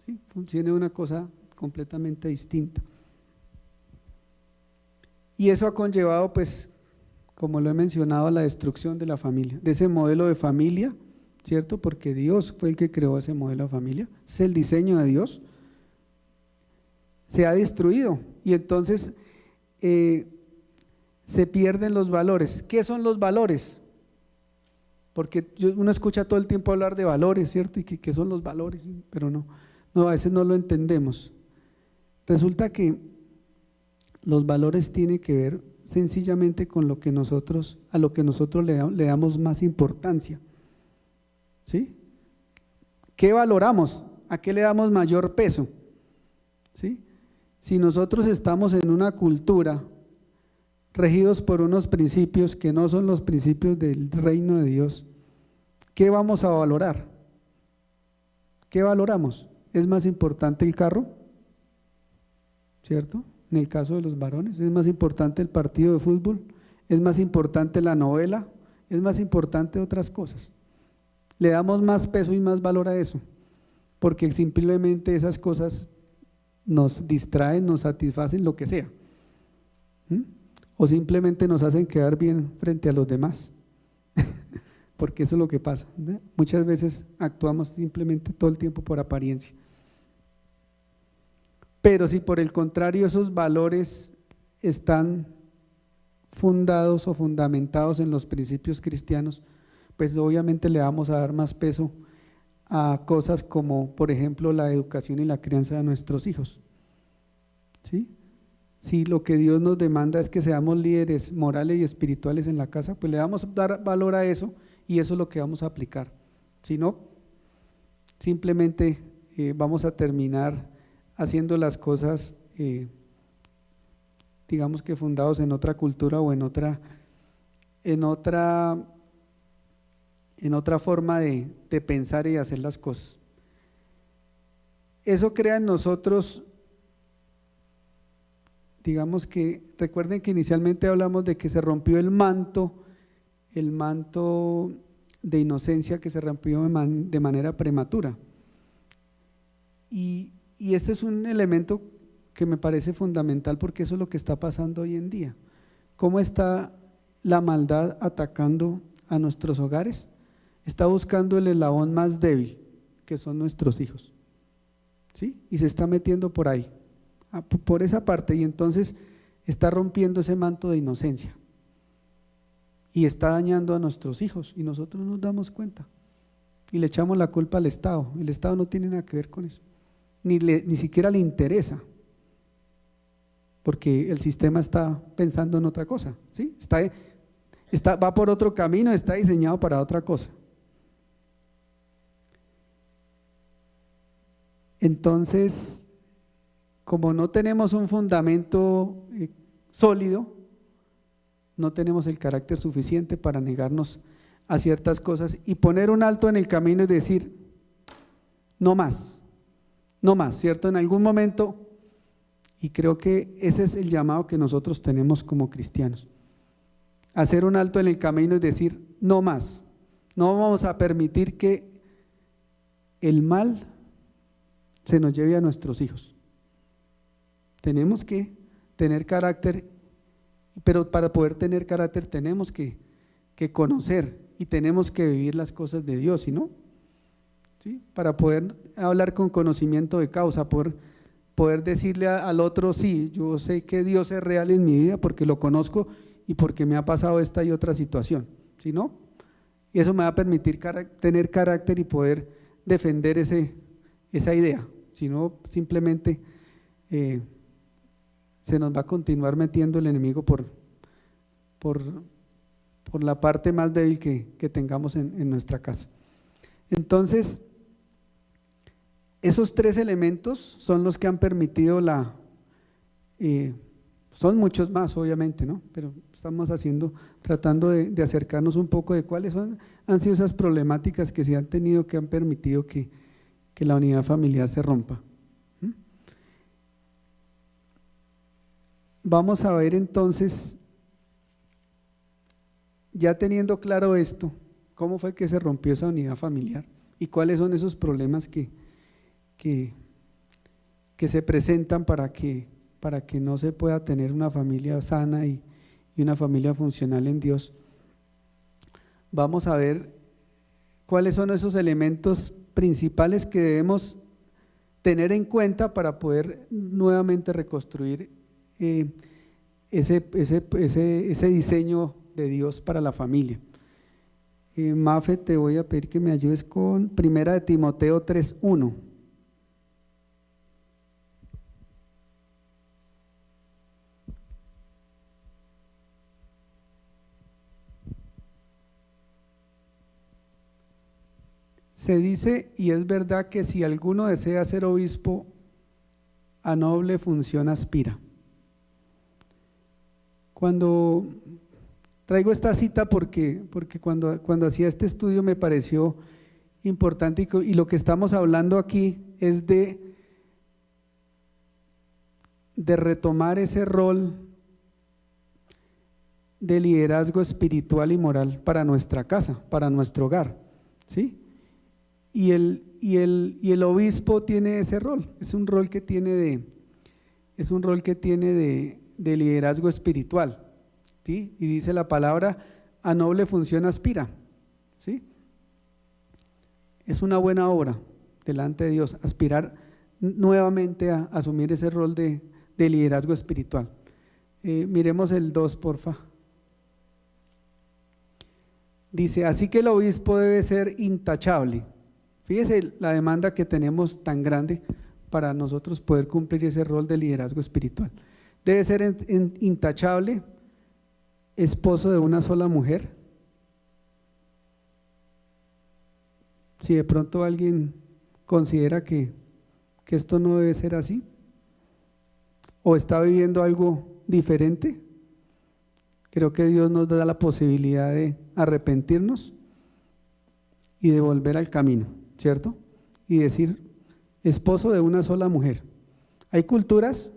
¿sí? Funcione una cosa completamente distinta. Y eso ha conllevado, pues, como lo he mencionado, la destrucción de la familia, de ese modelo de familia, ¿cierto? Porque Dios fue el que creó ese modelo de familia, es el diseño de Dios, se ha destruido y entonces se pierden los valores. ¿Qué son los valores? Porque uno escucha todo el tiempo hablar de valores, ¿cierto? Y ¿qué son los valores? Pero no, a veces no lo entendemos. Resulta que los valores tienen que ver sencillamente con a lo que nosotros le damos más importancia, ¿sí? ¿Qué valoramos? ¿A qué le damos mayor peso? ¿Sí? Si nosotros estamos en una cultura regidos por unos principios que no son los principios del reino de Dios, ¿qué vamos a valorar? ¿Qué valoramos? ¿Es más importante el carro? ¿Cierto? En el caso de los varones, ¿es más importante el partido de fútbol? ¿Es más importante la novela? ¿Es más importante otras cosas? Le damos más peso y más valor a eso, porque simplemente esas cosas nos distraen, nos satisfacen, lo que sea, o simplemente nos hacen quedar bien frente a los demás, porque eso es lo que pasa, ¿no? Muchas veces actuamos simplemente todo el tiempo por apariencia. Pero si por el contrario esos valores están fundados o fundamentados en los principios cristianos, pues obviamente le vamos a dar más peso a cosas como, por ejemplo, la educación y la crianza de nuestros hijos, ¿sí? Si lo que Dios nos demanda es que seamos líderes morales y espirituales en la casa, pues le vamos a dar valor a eso y eso es lo que vamos a aplicar. Si no, simplemente vamos a terminar haciendo las cosas, digamos que fundados en otra cultura o en otra forma de pensar y hacer las cosas. Eso crea en nosotros, digamos que, recuerden que inicialmente hablamos de que se rompió el manto de inocencia que se rompió de manera prematura. Y este es un elemento que me parece fundamental porque eso es lo que está pasando hoy en día. ¿Cómo está la maldad atacando a nuestros hogares? Está buscando el eslabón más débil, que son nuestros hijos, ¿sí? Y se está metiendo por ahí, por esa parte, y entonces está rompiendo ese manto de inocencia y está dañando a nuestros hijos y nosotros no nos damos cuenta y le echamos la culpa al Estado. El Estado no tiene nada que ver con eso, ni siquiera le interesa, porque el sistema está pensando en otra cosa, ¿sí? Va por otro camino, está diseñado para otra cosa. Entonces, como no tenemos un fundamento sólido, no tenemos el carácter suficiente para negarnos a ciertas cosas y poner un alto en el camino y decir, no más, ¿cierto? En algún momento, y creo que ese es el llamado que nosotros tenemos como cristianos, hacer un alto en el camino y decir, no más, no vamos a permitir que el mal se nos lleve a nuestros hijos. Tenemos que tener carácter, pero para poder tener carácter tenemos que conocer y tenemos que vivir las cosas de Dios, ¿sí no? ¿Sí? Para poder hablar con conocimiento de causa, poder decirle al otro, sí, yo sé que Dios es real en mi vida porque lo conozco y porque me ha pasado esta y otra situación, ¿sí no? Y eso me va a permitir tener carácter y poder defender esa idea. Si no, simplemente se nos va a continuar metiendo el enemigo por la parte más débil que tengamos en nuestra casa. Entonces, esos tres elementos son los que han permitido son muchos más obviamente, ¿no? Pero estamos tratando de acercarnos un poco de cuáles han sido esas problemáticas que se han tenido, que han permitido que la unidad familiar se rompa. Vamos a ver entonces, ya teniendo claro esto, cómo fue que se rompió esa unidad familiar y cuáles son esos problemas que se presentan para que no se pueda tener una familia sana y una familia funcional en Dios. Vamos a ver cuáles son esos elementos principales que debemos tener en cuenta para poder nuevamente reconstruir ese diseño de Dios para la familia. Mafe, te voy a pedir que me ayudes con 1 Timoteo 3:1. Se dice, y es verdad, que si alguno desea ser obispo, a noble función aspira. Cuando traigo esta cita porque cuando hacía este estudio me pareció importante y lo que estamos hablando aquí es de retomar ese rol de liderazgo espiritual y moral para nuestra casa, para nuestro hogar, ¿sí? Y el obispo tiene ese rol, es un rol que tiene de liderazgo espiritual, ¿sí? Y dice la palabra, a noble función aspira, ¿sí? Es una buena obra delante de Dios, aspirar nuevamente a asumir ese rol de liderazgo espiritual. Miremos el 2, porfa. Dice, así que el obispo debe ser intachable. Fíjese la demanda que tenemos tan grande para nosotros poder cumplir ese rol de liderazgo espiritual. Debe ser intachable, esposo de una sola mujer. Si de pronto alguien considera que esto no debe ser así, o está viviendo algo diferente, creo que Dios nos da la posibilidad de arrepentirnos y de volver al camino, ¿cierto? Y decir, esposo de una sola mujer. Hay culturas,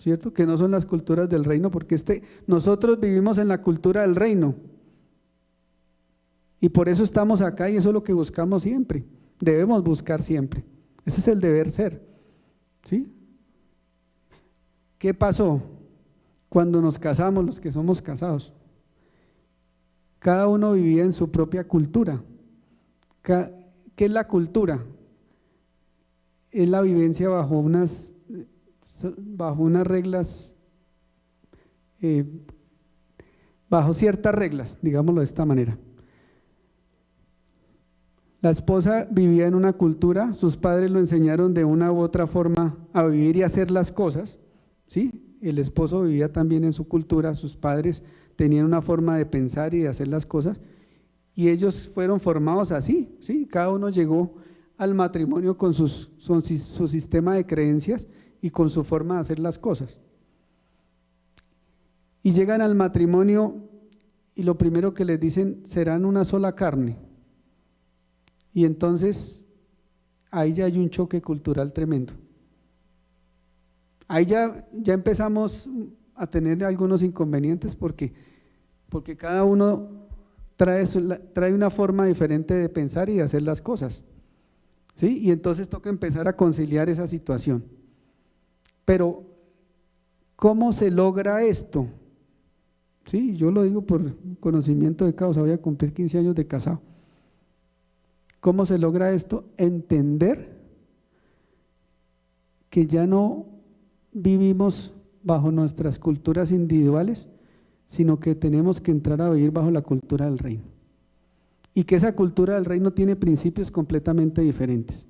¿cierto? Que no son las culturas del reino, porque nosotros vivimos en la cultura del reino. Y por eso estamos acá y eso es lo que buscamos siempre. Debemos buscar siempre. Ese es el deber ser. ¿Sí? ¿Qué pasó cuando nos casamos, los que somos casados? Cada uno vivía en su propia cultura. ¿Qué es la cultura? Es la vivencia bajo unas reglas, bajo ciertas reglas, digámoslo de esta manera. La esposa vivía en una cultura, sus padres lo enseñaron de una u otra forma a vivir y hacer las cosas, ¿sí? El esposo vivía también en su cultura, sus padres tenían una forma de pensar y de hacer las cosas, y ellos fueron formados así, ¿sí? Cada uno llegó al matrimonio con su sistema de creencias y con su forma de hacer las cosas. Y llegan al matrimonio y lo primero que les dicen, serán una sola carne. Y entonces ahí ya hay un choque cultural tremendo. Ahí ya empezamos a tener algunos inconvenientes porque cada uno trae una forma diferente de pensar y de hacer las cosas, ¿sí? Y entonces toca empezar a conciliar esa situación. Pero ¿cómo se logra esto? Sí, yo lo digo por conocimiento de causa, voy a cumplir 15 años de casado. ¿Cómo se logra esto? Entender que ya no vivimos bajo nuestras culturas individuales, sino que tenemos que entrar a vivir bajo la cultura del reino. Y que esa cultura del reino tiene principios completamente diferentes.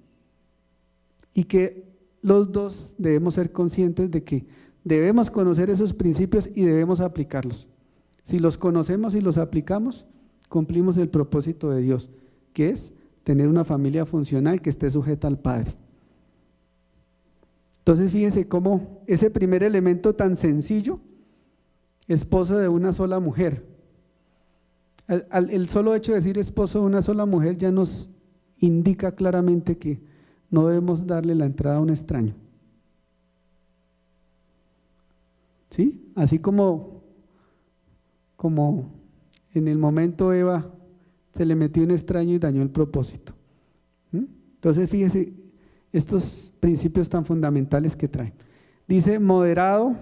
Y que los dos debemos ser conscientes de que debemos conocer esos principios y debemos aplicarlos. Si los conocemos y los aplicamos, cumplimos el propósito de Dios, que es tener una familia funcional que esté sujeta al Padre. Entonces fíjense cómo ese primer elemento tan sencillo, esposo de una sola mujer, el solo hecho de decir esposo de una sola mujer ya nos indica claramente que no debemos darle la entrada a un extraño. ¿Sí? Así como en el momento Eva se le metió un extraño y dañó el propósito. Entonces fíjese estos principios tan fundamentales que trae. Dice moderado,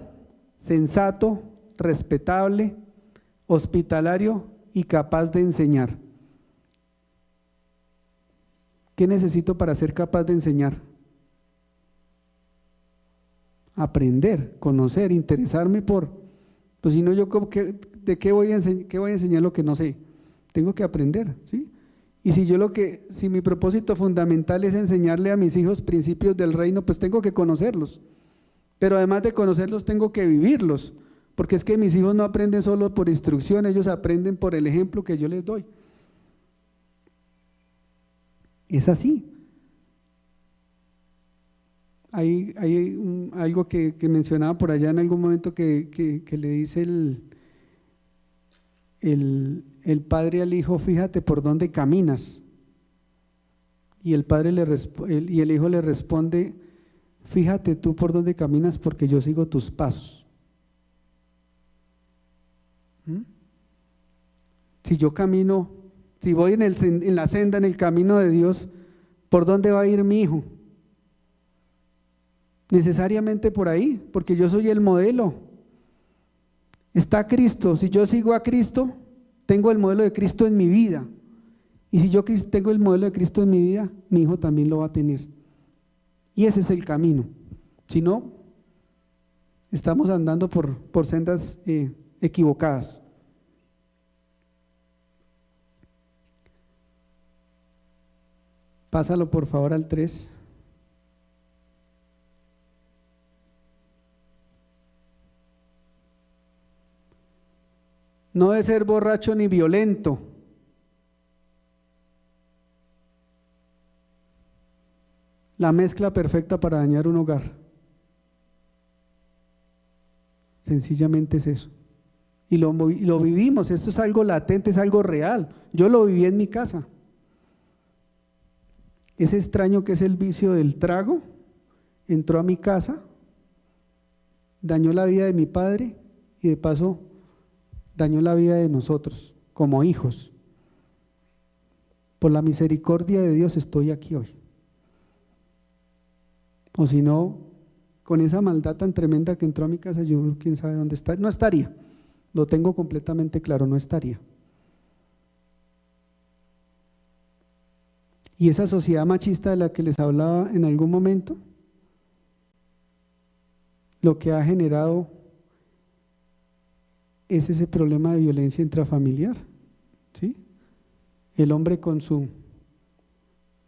sensato, respetable, hospitalario y capaz de enseñar. ¿Qué necesito para ser capaz de enseñar? Aprender, conocer, interesarme pues si no yo ¿de qué voy a enseñar lo que no sé? Tengo que aprender, ¿sí? Y si mi propósito fundamental es enseñarle a mis hijos principios del reino, pues tengo que conocerlos. Pero además de conocerlos, tengo que vivirlos, porque es que mis hijos no aprenden solo por instrucción, ellos aprenden por el ejemplo que yo les doy. Es así. Hay algo que mencionaba por allá en algún momento que le dice el padre al hijo, fíjate por dónde caminas. Y el hijo le responde, fíjate tú por dónde caminas porque yo sigo tus pasos. Si yo camino, si voy en la senda, en el camino de Dios, ¿por dónde va a ir mi hijo? Necesariamente por ahí, porque yo soy el modelo. Está Cristo, si yo sigo a Cristo, tengo el modelo de Cristo en mi vida. Y si yo tengo el modelo de Cristo en mi vida, mi hijo también lo va a tener. Y ese es el camino. Si no, estamos andando por sendas equivocadas. Pásalo por favor al 3. No de ser borracho ni violento. La mezcla perfecta para dañar un hogar. Sencillamente es eso. Y lo vivimos, esto es algo latente, es algo real. Yo lo viví en mi casa. Ese extraño que es el vicio del trago, entró a mi casa dañó la vida de mi padre y de paso dañó la vida de nosotros como hijos. Por la misericordia de Dios estoy aquí hoy. O si no, con esa maldad tan tremenda que entró a mi casa, yo quién sabe dónde está, no estaría, lo tengo completamente claro, no estaría. Y esa sociedad machista de la que les hablaba en algún momento, lo que ha generado es ese problema de violencia intrafamiliar, ¿sí? El hombre con su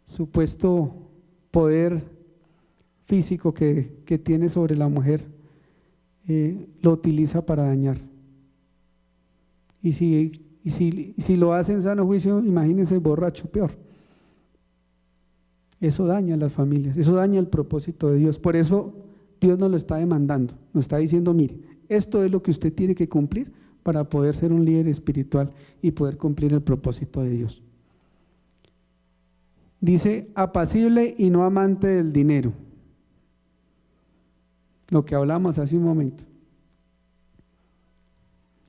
supuesto poder físico que tiene sobre la mujer, lo utiliza para dañar. Y si lo hace en sano juicio, imagínense borracho, peor. Eso daña a las familias, eso daña el propósito de Dios. Por eso Dios nos lo está demandando, nos está diciendo, mire, esto es lo que usted tiene que cumplir para poder ser un líder espiritual y poder cumplir el propósito de Dios. Dice, apacible y no amante del dinero. Lo que hablamos hace un momento.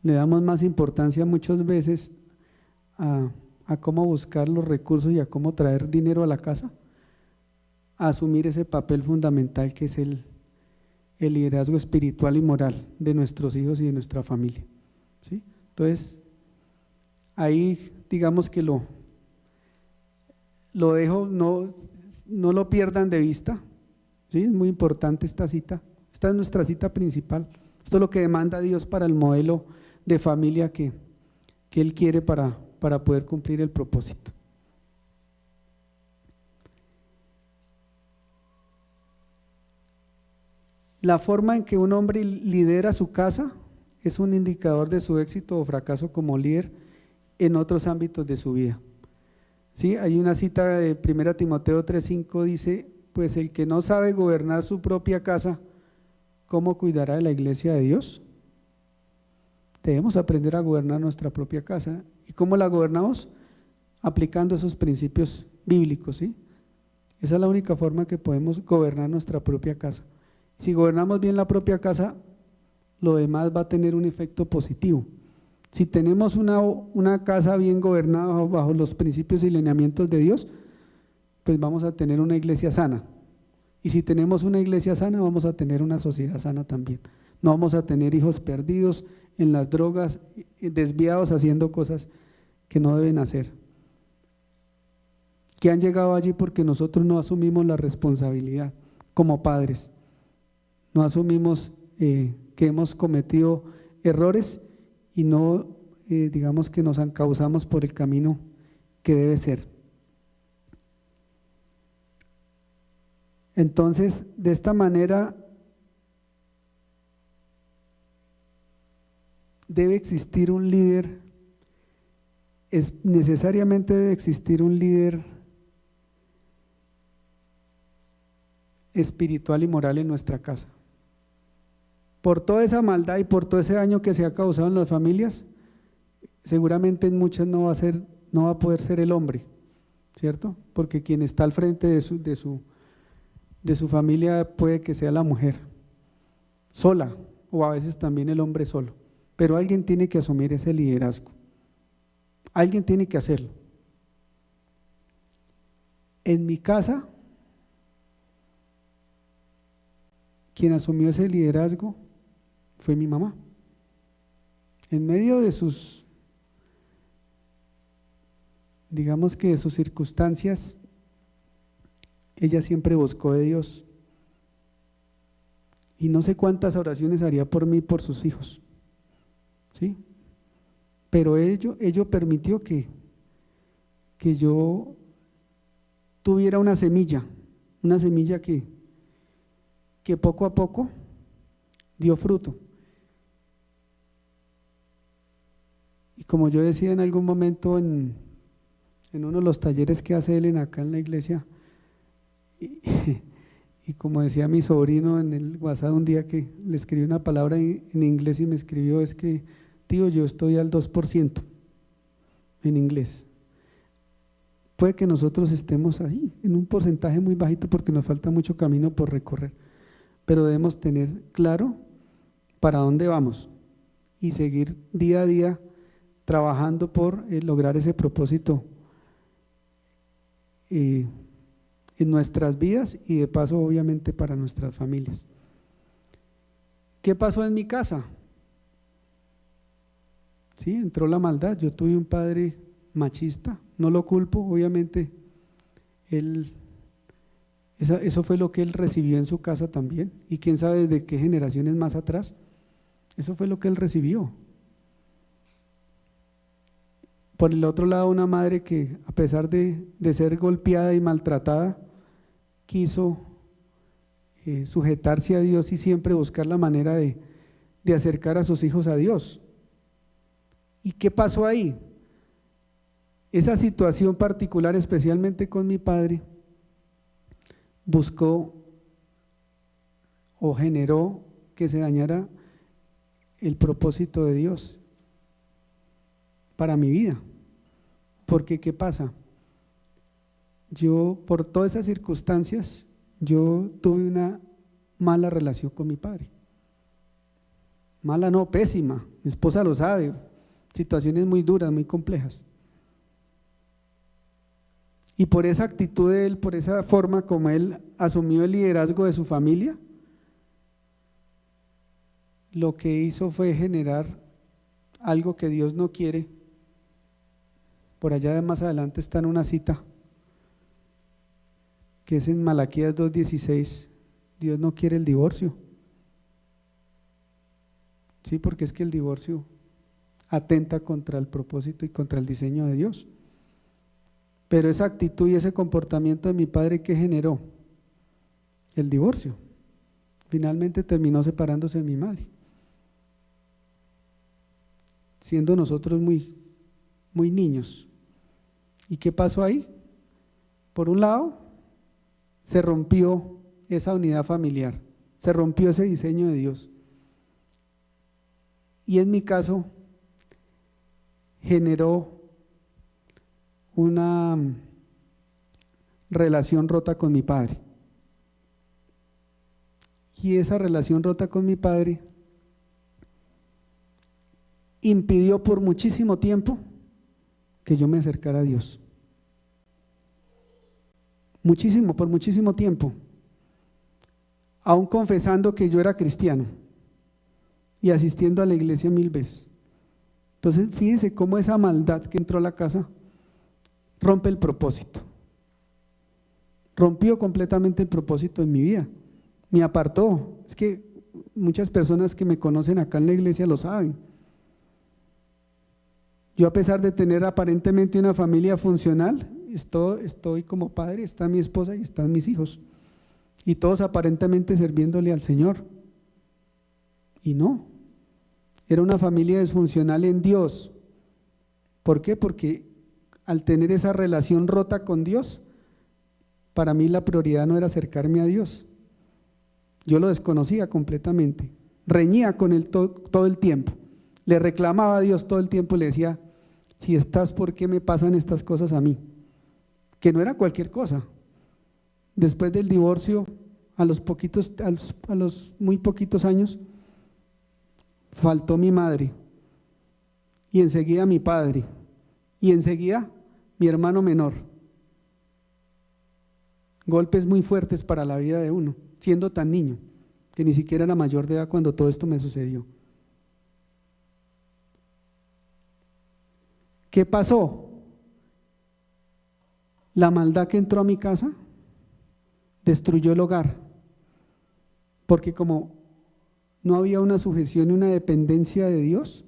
Le damos más importancia muchas veces a cómo buscar los recursos y a cómo traer dinero a la casa, a asumir ese papel fundamental que es el liderazgo espiritual y moral de nuestros hijos y de nuestra familia, ¿sí? Entonces, ahí digamos que lo dejo, no lo pierdan de vista, ¿sí? Es muy importante esta cita, esta es nuestra cita principal, esto es lo que demanda Dios para el modelo de familia que Él quiere para poder cumplir el propósito. La forma en que un hombre lidera su casa es un indicador de su éxito o fracaso como líder en otros ámbitos de su vida. ¿Sí? Hay una cita de 1 Timoteo 3:5, dice, pues el que no sabe gobernar su propia casa, ¿cómo cuidará de la iglesia de Dios? Debemos aprender a gobernar nuestra propia casa. ¿Y cómo la gobernamos? Aplicando esos principios bíblicos, ¿sí? Esa es la única forma que podemos gobernar nuestra propia casa. Si gobernamos bien la propia casa, lo demás va a tener un efecto positivo. Si tenemos una casa bien gobernada bajo los principios y lineamientos de Dios, pues vamos a tener una iglesia sana. Y si tenemos una iglesia sana, vamos a tener una sociedad sana también. No vamos a tener hijos perdidos en las drogas, desviados haciendo cosas que no deben hacer. Que han llegado allí porque nosotros no asumimos la responsabilidad como padres. No asumimos que hemos cometido errores y no digamos que nos encauzamos por el camino que debe ser. Entonces, de esta manera debe existir un líder, necesariamente debe existir un líder espiritual y moral en nuestra casa. Por toda esa maldad y por todo ese daño que se ha causado en las familias, seguramente en muchas no va a poder ser el hombre, ¿cierto? Porque quien está al frente de su familia puede que sea la mujer sola, o a veces también el hombre solo, pero alguien tiene que asumir ese liderazgo, alguien tiene que hacerlo. En mi casa, quien asumió ese liderazgo fue mi mamá. En medio de sus, digamos que de sus circunstancias, ella siempre buscó de Dios. Y no sé cuántas oraciones haría por mí y por sus hijos, ¿sí? Pero ello permitió que yo tuviera una semilla que poco a poco dio fruto. Y como yo decía en algún momento en uno de los talleres que hace Ellen acá en la iglesia, y como decía mi sobrino en el WhatsApp un día que le escribí una palabra en inglés y me escribió, es que tío, yo estoy al 2% en inglés. Puede que nosotros estemos ahí en un porcentaje muy bajito porque nos falta mucho camino por recorrer, pero debemos tener claro para dónde vamos y seguir día a día trabajando por lograr ese propósito en nuestras vidas y de paso obviamente para nuestras familias. ¿Qué pasó en mi casa? Sí, entró la maldad. Yo tuve un padre machista, no lo culpo, obviamente eso fue lo que él recibió en su casa también, y quién sabe de qué generaciones más atrás, eso fue lo que él recibió. Por el otro lado, una madre que a pesar de ser golpeada y maltratada, quiso sujetarse a Dios y siempre buscar la manera de acercar a sus hijos a Dios. ¿Y qué pasó ahí? Esa situación particular, especialmente con mi padre, buscó o generó que se dañara el propósito de Dios para mi vida. Porque ¿qué pasa? Yo, por todas esas circunstancias, yo tuve una mala relación con mi padre. Mala no, pésima, mi esposa lo sabe, situaciones muy duras, muy complejas. Y por esa actitud de él, por esa forma como él asumió el liderazgo de su familia, lo que hizo fue generar algo que Dios no quiere. Por allá más adelante está en una cita, que es en Malaquías 2:16, Dios no quiere el divorcio. Sí, porque es que el divorcio atenta contra el propósito y contra el diseño de Dios. Pero esa actitud y ese comportamiento de mi padre, ¿qué generó? El divorcio. Finalmente terminó separándose de mi madre, siendo nosotros muy niños. ¿Y qué pasó ahí? Por un lado, se rompió esa unidad familiar, se rompió ese diseño de Dios. Y en mi caso, generó una relación rota con mi padre. Y esa relación rota con mi padre impidió por muchísimo tiempo que yo me acercara a Dios. Por muchísimo tiempo. Aún confesando que yo era cristiano y asistiendo a la iglesia 1000 veces. Entonces, fíjense cómo esa maldad que entró a la casa rompe el propósito. Rompió completamente el propósito en mi vida. Me apartó. Es que muchas personas que me conocen acá en la iglesia lo saben. Yo, a pesar de tener aparentemente una familia funcional, estoy como padre, está mi esposa y están mis hijos, y todos aparentemente sirviéndole al Señor. Y no, era una familia disfuncional en Dios. ¿Por qué? Porque al tener esa relación rota con Dios, para mí la prioridad no era acercarme a Dios. Yo lo desconocía completamente, reñía con él todo el tiempo, le reclamaba a Dios todo el tiempo y le decía: si estás, ¿por qué me pasan estas cosas a mí? Que no era cualquier cosa. Después del divorcio, a los muy poquitos años, faltó mi madre, y enseguida mi padre, y enseguida mi hermano menor. Golpes muy fuertes para la vida de uno, siendo tan niño, que ni siquiera era mayor de edad cuando todo esto me sucedió. ¿Qué pasó? La maldad que entró a mi casa destruyó el hogar, porque como no había una sujeción y una dependencia de Dios,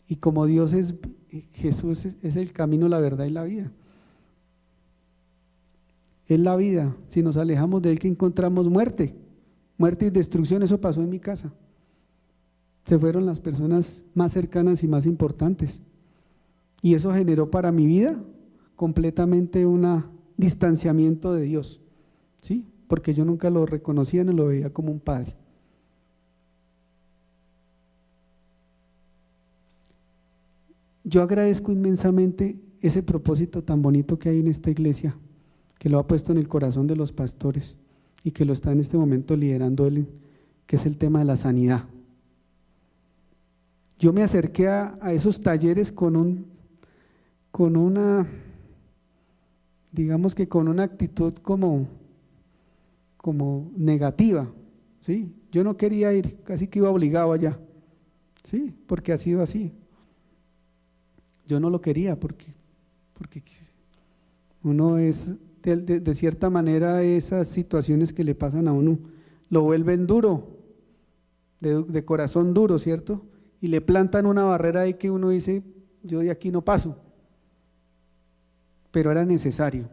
y como Jesús es el camino, la verdad y la vida. Es la vida. Si nos alejamos de Él, que encontramos muerte y destrucción. Eso pasó en mi casa. Se fueron las personas más cercanas y más importantes, y eso generó para mi vida completamente un distanciamiento de Dios, ¿sí? Porque yo nunca lo reconocía ni lo veía como un padre. Yo agradezco inmensamente ese propósito tan bonito que hay en esta iglesia, que lo ha puesto en el corazón de los pastores y que lo está en este momento liderando él que es el tema de la sanidad. Yo me acerqué a esos talleres digamos que con una actitud como negativa, ¿sí? Yo no quería ir, casi que iba obligado allá, ¿sí? Porque ha sido así. Yo no lo quería porque uno es, de cierta manera, esas situaciones que le pasan a uno, lo vuelven duro, de corazón duro, ¿cierto? Y le plantan una barrera ahí que uno dice, yo de aquí no paso. Pero era necesario,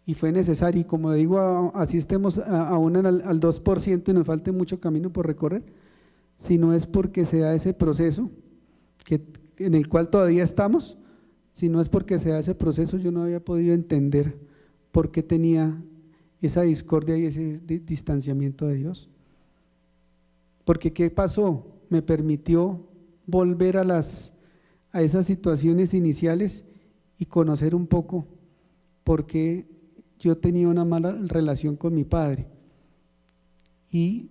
y fue necesario, y como digo, así estemos aún al 2% y nos falte mucho camino por recorrer, si no es porque se da ese proceso en el cual todavía estamos, si no es porque se da ese proceso, yo no había podido entender por qué tenía esa discordia y ese distanciamiento de Dios. Porque ¿qué pasó? Me permitió volver a esas situaciones iniciales y conocer un poco por qué yo tenía una mala relación con mi padre y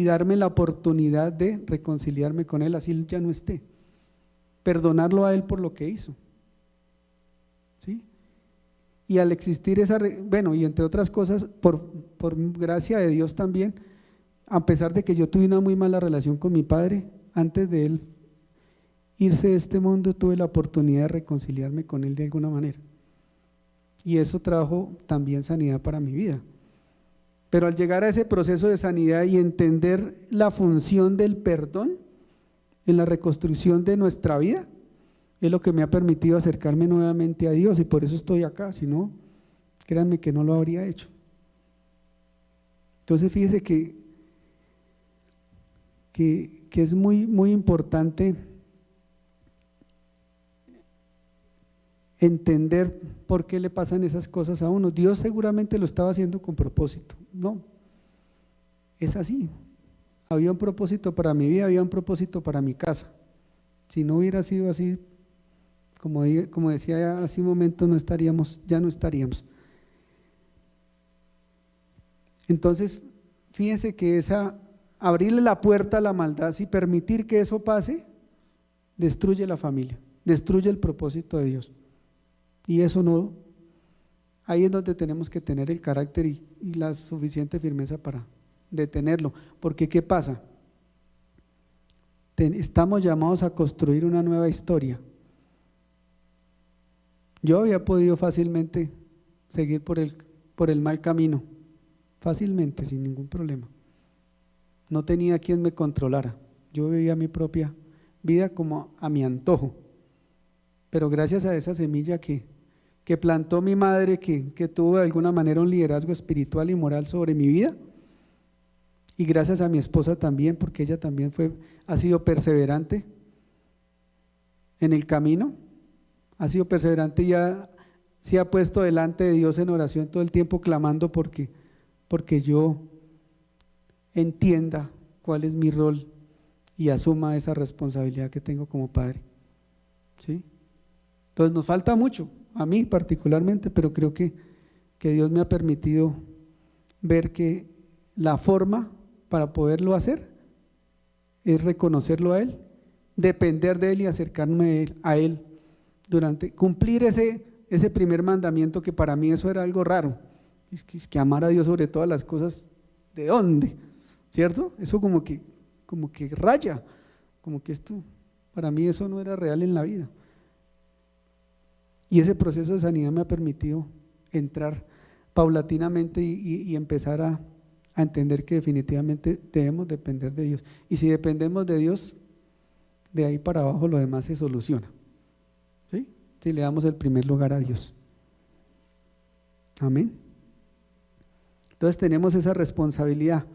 darme la oportunidad de reconciliarme con él, así ya no esté, perdonarlo a él por lo que hizo, ¿sí? Y al existir y entre otras cosas, por gracia de Dios también, a pesar de que yo tuve una muy mala relación con mi padre, antes de él irse de este mundo, tuve la oportunidad de reconciliarme con él de alguna manera. Y eso trajo también sanidad para mi vida. Pero al llegar a ese proceso de sanidad y entender la función del perdón en la reconstrucción de nuestra vida, es lo que me ha permitido acercarme nuevamente a Dios, y por eso estoy acá. Si no, créanme que no lo habría hecho. Entonces fíjese que es muy, muy importante entender por qué le pasan esas cosas a uno. Dios seguramente lo estaba haciendo con propósito. No, es así. Había un propósito para mi vida, había un propósito para mi casa. Si no hubiera sido así, como decía hace un momento, ya no estaríamos. Entonces, fíjense que abrirle la puerta a la maldad y permitir que eso pase, destruye la familia, destruye el propósito de Dios. Y eso no, ahí es donde tenemos que tener el carácter y la suficiente firmeza para detenerlo. Porque ¿qué pasa? Estamos llamados a construir una nueva historia. Yo había podido fácilmente seguir por el mal camino, fácilmente, sin ningún problema. No tenía quien me controlara. Yo vivía mi propia vida como a mi antojo. Pero gracias a esa semilla que plantó mi madre, que tuvo de alguna manera un liderazgo espiritual y moral sobre mi vida, y gracias a mi esposa también, porque ella también ha sido perseverante en el camino, ha sido perseverante y se ha puesto delante de Dios en oración todo el tiempo, clamando porque yo entienda cuál es mi rol y asuma esa responsabilidad que tengo como padre, ¿sí? Entonces nos falta mucho, a mí particularmente, pero creo que Dios me ha permitido ver que la forma para poderlo hacer es reconocerlo a Él, depender de Él y acercarme a Él cumplir ese primer mandamiento, que para mí eso era algo raro. Es que amar a Dios sobre todas las cosas, ¿de dónde? ¿Cierto? Eso como que raya, como que esto, para mí eso no era real en la vida. Y ese proceso de sanidad me ha permitido entrar paulatinamente y empezar a entender que definitivamente debemos depender de Dios. Y si dependemos de Dios, de ahí para abajo lo demás se soluciona, ¿sí? Si le damos el primer lugar a Dios. Amén. Entonces tenemos esa responsabilidad.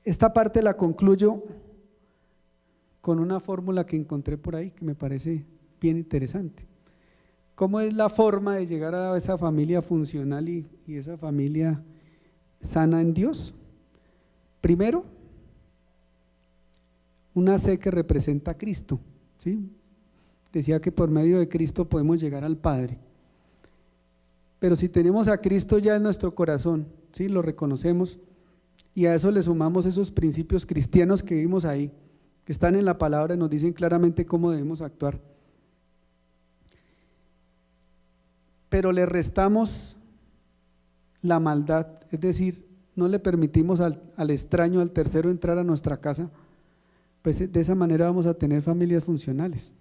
Esta parte la concluyo con una fórmula que encontré por ahí que me parece bien interesante. ¿Cómo es la forma de llegar a esa familia funcional y esa familia sana en Dios? Primero, una C que representa a Cristo, ¿sí? Decía que por medio de Cristo podemos llegar al Padre. Pero si tenemos a Cristo ya en nuestro corazón, ¿sí? Lo reconocemos, y a eso le sumamos esos principios cristianos que vimos ahí, que están en la palabra y nos dicen claramente cómo debemos actuar. Pero le restamos la maldad, es decir, no le permitimos al extraño, al tercero entrar a nuestra casa, pues de esa manera vamos a tener familias funcionales,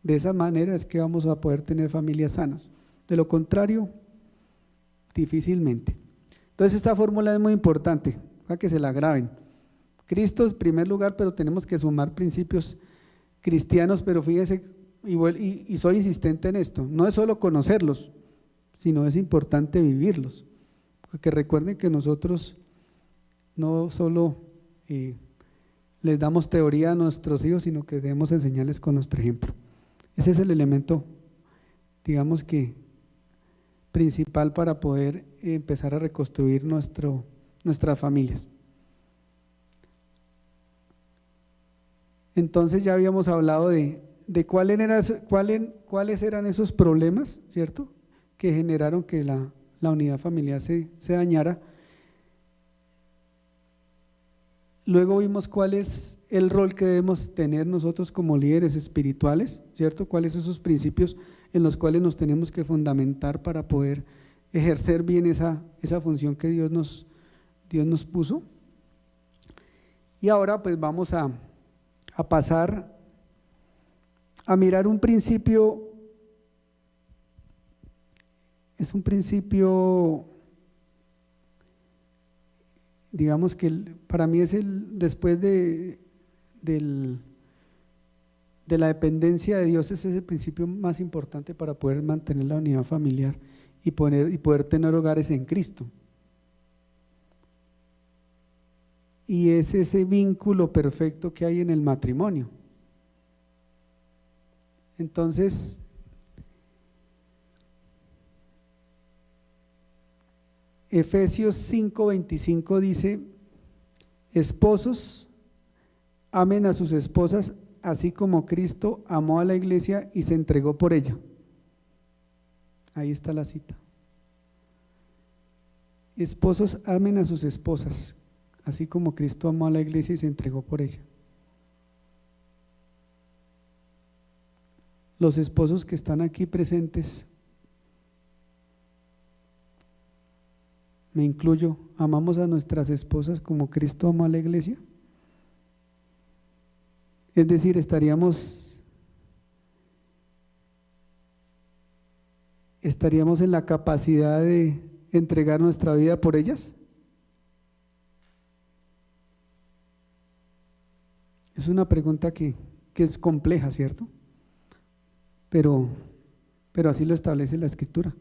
de esa manera es que vamos a poder tener familias sanas, de lo contrario, difícilmente. Entonces esta fórmula es muy importante, para que se la graben. Cristo en primer lugar, pero tenemos que sumar principios cristianos, pero fíjese, y soy insistente en esto, no es solo conocerlos, sino es importante vivirlos, porque recuerden que nosotros no solo les damos teoría a nuestros hijos, sino que debemos enseñarles con nuestro ejemplo. Ese es el elemento, digamos que principal para poder empezar a reconstruir nuestras familias. Entonces ya habíamos hablado de cuáles eran esos problemas, ¿cierto?, que generaron que la unidad familiar se dañara. Luego vimos cuál es el rol que debemos tener nosotros como líderes espirituales, ¿cierto? Cuáles son esos principios en los cuales nos tenemos que fundamentar para poder ejercer bien esa función que Dios nos puso. Y ahora pues vamos a pasar a mirar un principio. Es un principio, digamos que para mí es después de la dependencia de Dios, ese es el principio más importante para poder mantener la unidad familiar y poder tener hogares en Cristo. Y es ese vínculo perfecto que hay en el matrimonio. Entonces, Efesios 5:25 dice: esposos, amen a sus esposas, así como Cristo amó a la iglesia y se entregó por ella. Ahí está la cita. Esposos, amen a sus esposas, así como Cristo amó a la iglesia y se entregó por ella. Los esposos que están aquí presentes, me incluyo, ¿amamos a nuestras esposas como Cristo amó a la iglesia? Es decir, estaríamos en la capacidad de entregar nuestra vida por ellas. Es una pregunta que es compleja, ¿cierto? Pero así lo establece la Escritura.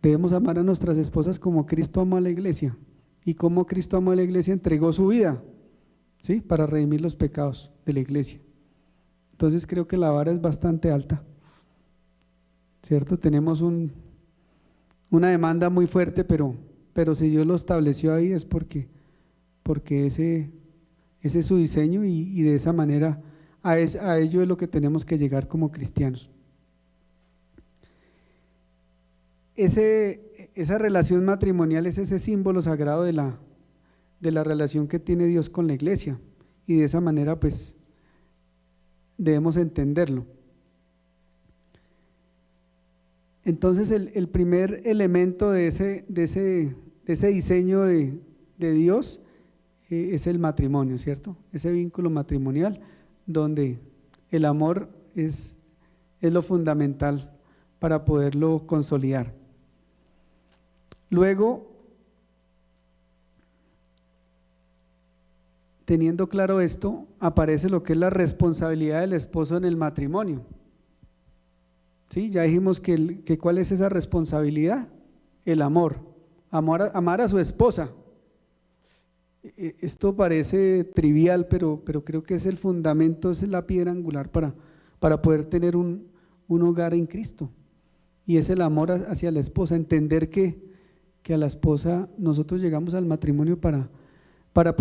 Debemos amar a nuestras esposas como Cristo amó a la iglesia, y como Cristo amó a la iglesia entregó su vida, ¿sí?, para redimir los pecados de la iglesia. Entonces creo que la vara es bastante alta, ¿cierto? Tenemos una demanda muy fuerte, pero si Dios lo estableció ahí es porque ese es su diseño, y de esa manera a ello es lo que tenemos que llegar como cristianos. Esa relación matrimonial es ese símbolo sagrado de la relación que tiene Dios con la iglesia, y de esa manera pues debemos entenderlo. Entonces el primer elemento de ese diseño de Dios es el matrimonio, ¿cierto? Ese vínculo matrimonial donde el amor es lo fundamental para poderlo consolidar. Luego, teniendo claro esto, aparece lo que es la responsabilidad del esposo en el matrimonio. ¿Sí? Ya dijimos que ¿cuál es esa responsabilidad? El amor, amar a su esposa. Esto parece trivial, pero creo que es el fundamento, es la piedra angular para poder tener un hogar en Cristo. Y es el amor hacia la esposa, entender que a la esposa nosotros llegamos al matrimonio para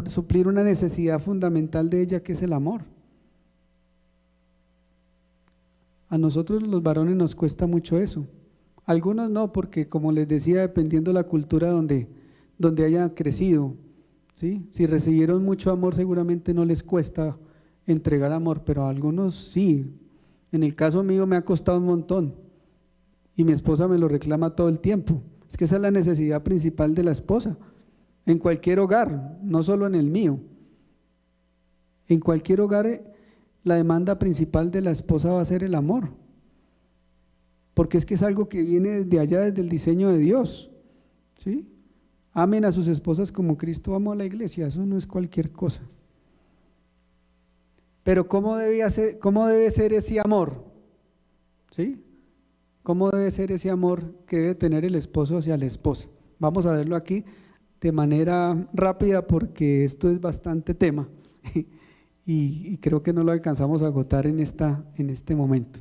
suplir una necesidad fundamental de ella, que es el amor. A nosotros los varones nos cuesta mucho eso, algunos no, porque como les decía, dependiendo de la cultura donde hayan crecido, ¿sí? Si recibieron mucho amor, seguramente no les cuesta entregar amor, pero a algunos sí. En el caso mío me ha costado un montón y mi esposa me lo reclama todo el tiempo. Es que esa es la necesidad principal de la esposa, en cualquier hogar, no solo en el mío. En cualquier hogar la demanda principal de la esposa va a ser el amor, porque es que es algo que viene desde allá, desde el diseño de Dios, ¿sí? Amen a sus esposas como Cristo amó a la iglesia, eso no es cualquier cosa. Pero ¿cómo debe ser ese amor? ¿Sí? ¿Cómo debe ser ese amor que debe tener el esposo hacia la esposa? Vamos a verlo aquí de manera rápida porque esto es bastante tema y creo que no lo alcanzamos a agotar en este momento.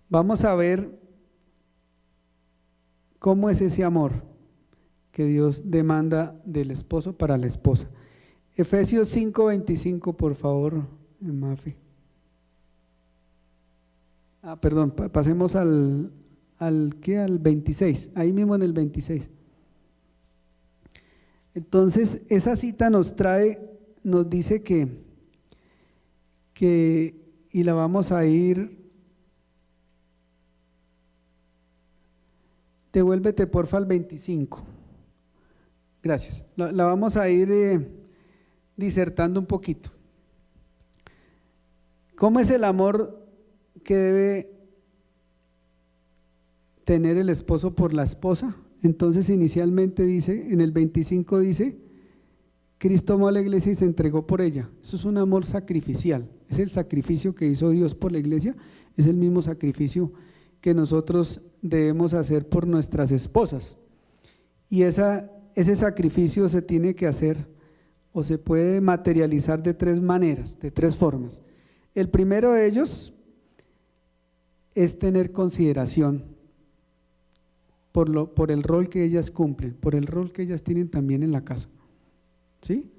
Vamos a ver cómo es ese amor que Dios demanda del esposo para la esposa. Efesios 5:25, por favor, Mafe. Perdón, pasemos al 26, ahí mismo en el 26. Entonces, esa cita nos dice que, y la vamos a ir, devuélvete porfa al 25. Gracias. La vamos a ir disertando un poquito. ¿Cómo es el amor que debe tener el esposo por la esposa? Entonces inicialmente dice, en el 25 dice, Cristo amó a la iglesia y se entregó por ella. Eso es un amor sacrificial, es el sacrificio que hizo Dios por la iglesia, es el mismo sacrificio que nosotros debemos hacer por nuestras esposas. Y ese sacrificio se tiene que hacer o se puede materializar de tres maneras, de tres formas. El primero de ellos es tener consideración por el rol que ellas cumplen, por el rol que ellas tienen también en la casa, ¿sí?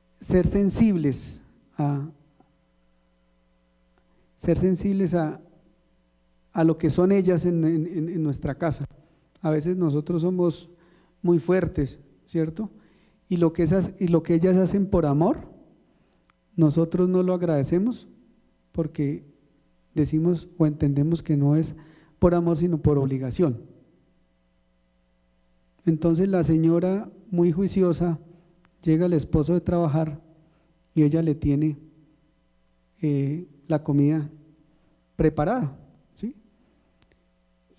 Ser sensibles a lo que son ellas en nuestra casa. A veces nosotros somos muy fuertes, ¿cierto? Y lo que ellas hacen por amor, nosotros no lo agradecemos porque decimos o entendemos que no es por amor sino por obligación. Entonces la señora muy juiciosa llega al esposo de trabajar y ella le tiene la comida preparada, ¿sí?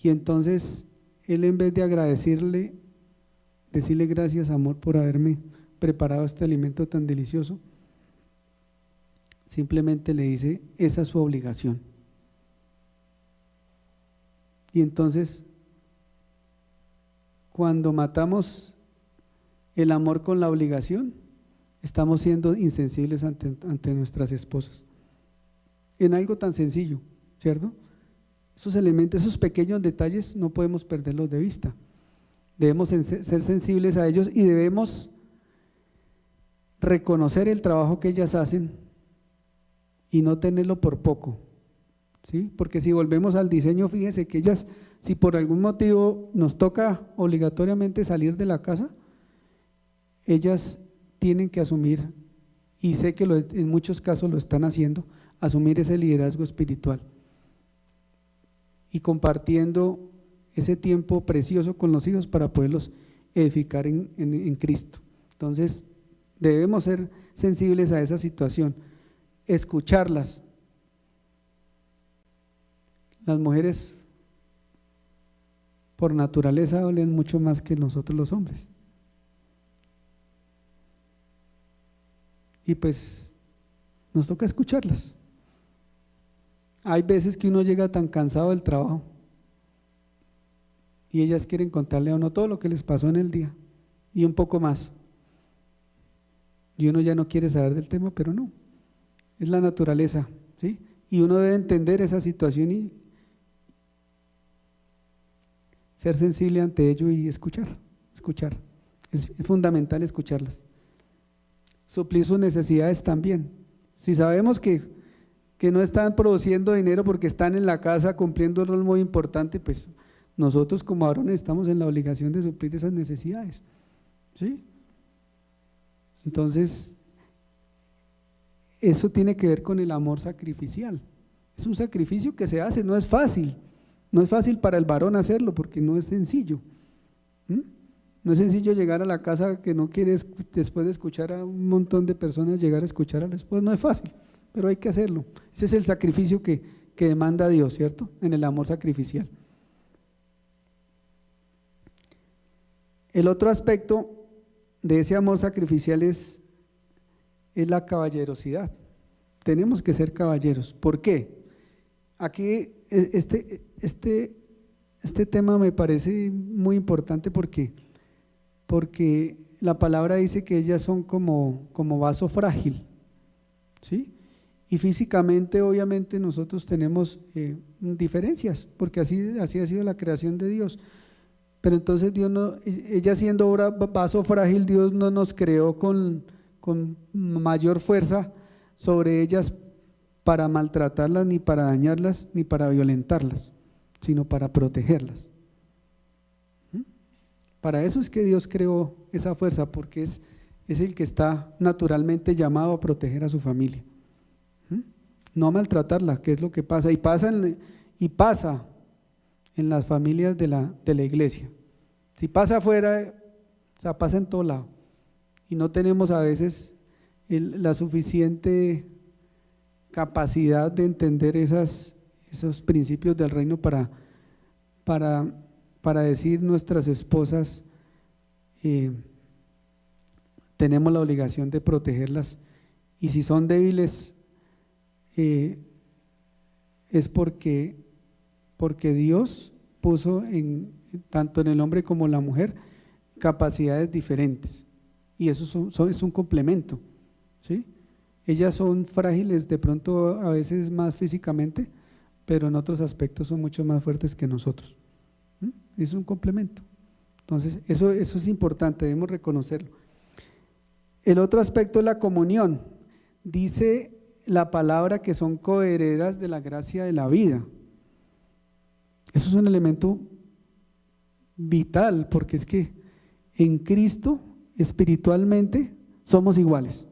Y entonces él, en vez de agradecerle, decirle gracias amor por haberme preparado este alimento tan delicioso, simplemente le dice, esa es su obligación. Y entonces, cuando matamos el amor con la obligación, estamos siendo insensibles ante nuestras esposas, en algo tan sencillo, ¿cierto? Esos elementos, esos pequeños detalles no podemos perderlos de vista. Debemos ser sensibles a ellos y debemos reconocer el trabajo que ellas hacen y no tenerlo por poco, ¿sí? Porque si volvemos al diseño, fíjense que ellas, si por algún motivo nos toca obligatoriamente salir de la casa, ellas tienen que asumir, y sé que en muchos casos lo están haciendo, asumir ese liderazgo espiritual y compartiendo ese tiempo precioso con los hijos para poderlos edificar en Cristo. Entonces debemos ser sensibles a esa situación, escucharlas. Las mujeres por naturaleza hablan mucho más que nosotros los hombres, y pues nos toca escucharlas. Hay veces que uno llega tan cansado del trabajo y ellas quieren contarle a uno todo lo que les pasó en el día y un poco más, y uno ya no quiere saber del tema, pero no, es la naturaleza, ¿sí? Y uno debe entender esa situación y ser sensible ante ello y escuchar. Es fundamental escucharlas, suplir sus necesidades también. Si sabemos que no están produciendo dinero porque están en la casa cumpliendo un rol muy importante, pues nosotros como varones estamos en la obligación de suplir esas necesidades, ¿sí? Entonces, eso tiene que ver con el amor sacrificial. Es un sacrificio que se hace, no es fácil. No es fácil para el varón hacerlo porque no es sencillo. No es sencillo llegar a la casa que no quieres, después de escuchar a un montón de personas, llegar a escuchar a la esposa. No es fácil, pero hay que hacerlo. Ese es el sacrificio que demanda Dios, ¿cierto? En el amor sacrificial. El otro aspecto de ese amor sacrificial es la caballerosidad. Tenemos que ser caballeros. ¿Por qué? Aquí este tema me parece muy importante porque la palabra dice que ellas son como vaso frágil, ¿sí? Y físicamente obviamente nosotros tenemos diferencias, porque así ha sido la creación de Dios. Pero entonces Dios no, ella siendo ahora vaso frágil, Dios no nos creó con mayor fuerza sobre ellas para maltratarlas, ni para dañarlas, ni para violentarlas, sino para protegerlas. Para eso es que Dios creó esa fuerza, porque es el que está naturalmente llamado a proteger a su familia. No a maltratarla, que es lo que pasa, y pasa en las familias de la iglesia. Si pasa afuera, o sea, pasa en todo lado, y no tenemos a veces la suficiente capacidad de entender esos principios del reino para decir nuestras esposas, tenemos la obligación de protegerlas, y si son débiles, es porque Dios puso tanto en el hombre como en la mujer capacidades diferentes, y eso es un complemento, ¿sí? Ellas son frágiles de pronto a veces más físicamente, pero en otros aspectos son mucho más fuertes que nosotros. Es un complemento. Entonces eso es importante, debemos reconocerlo. El otro aspecto es la comunión. Dice la palabra que son coherederas de la gracia de la vida. Eso es un elemento vital, porque es que en Cristo espiritualmente somos iguales.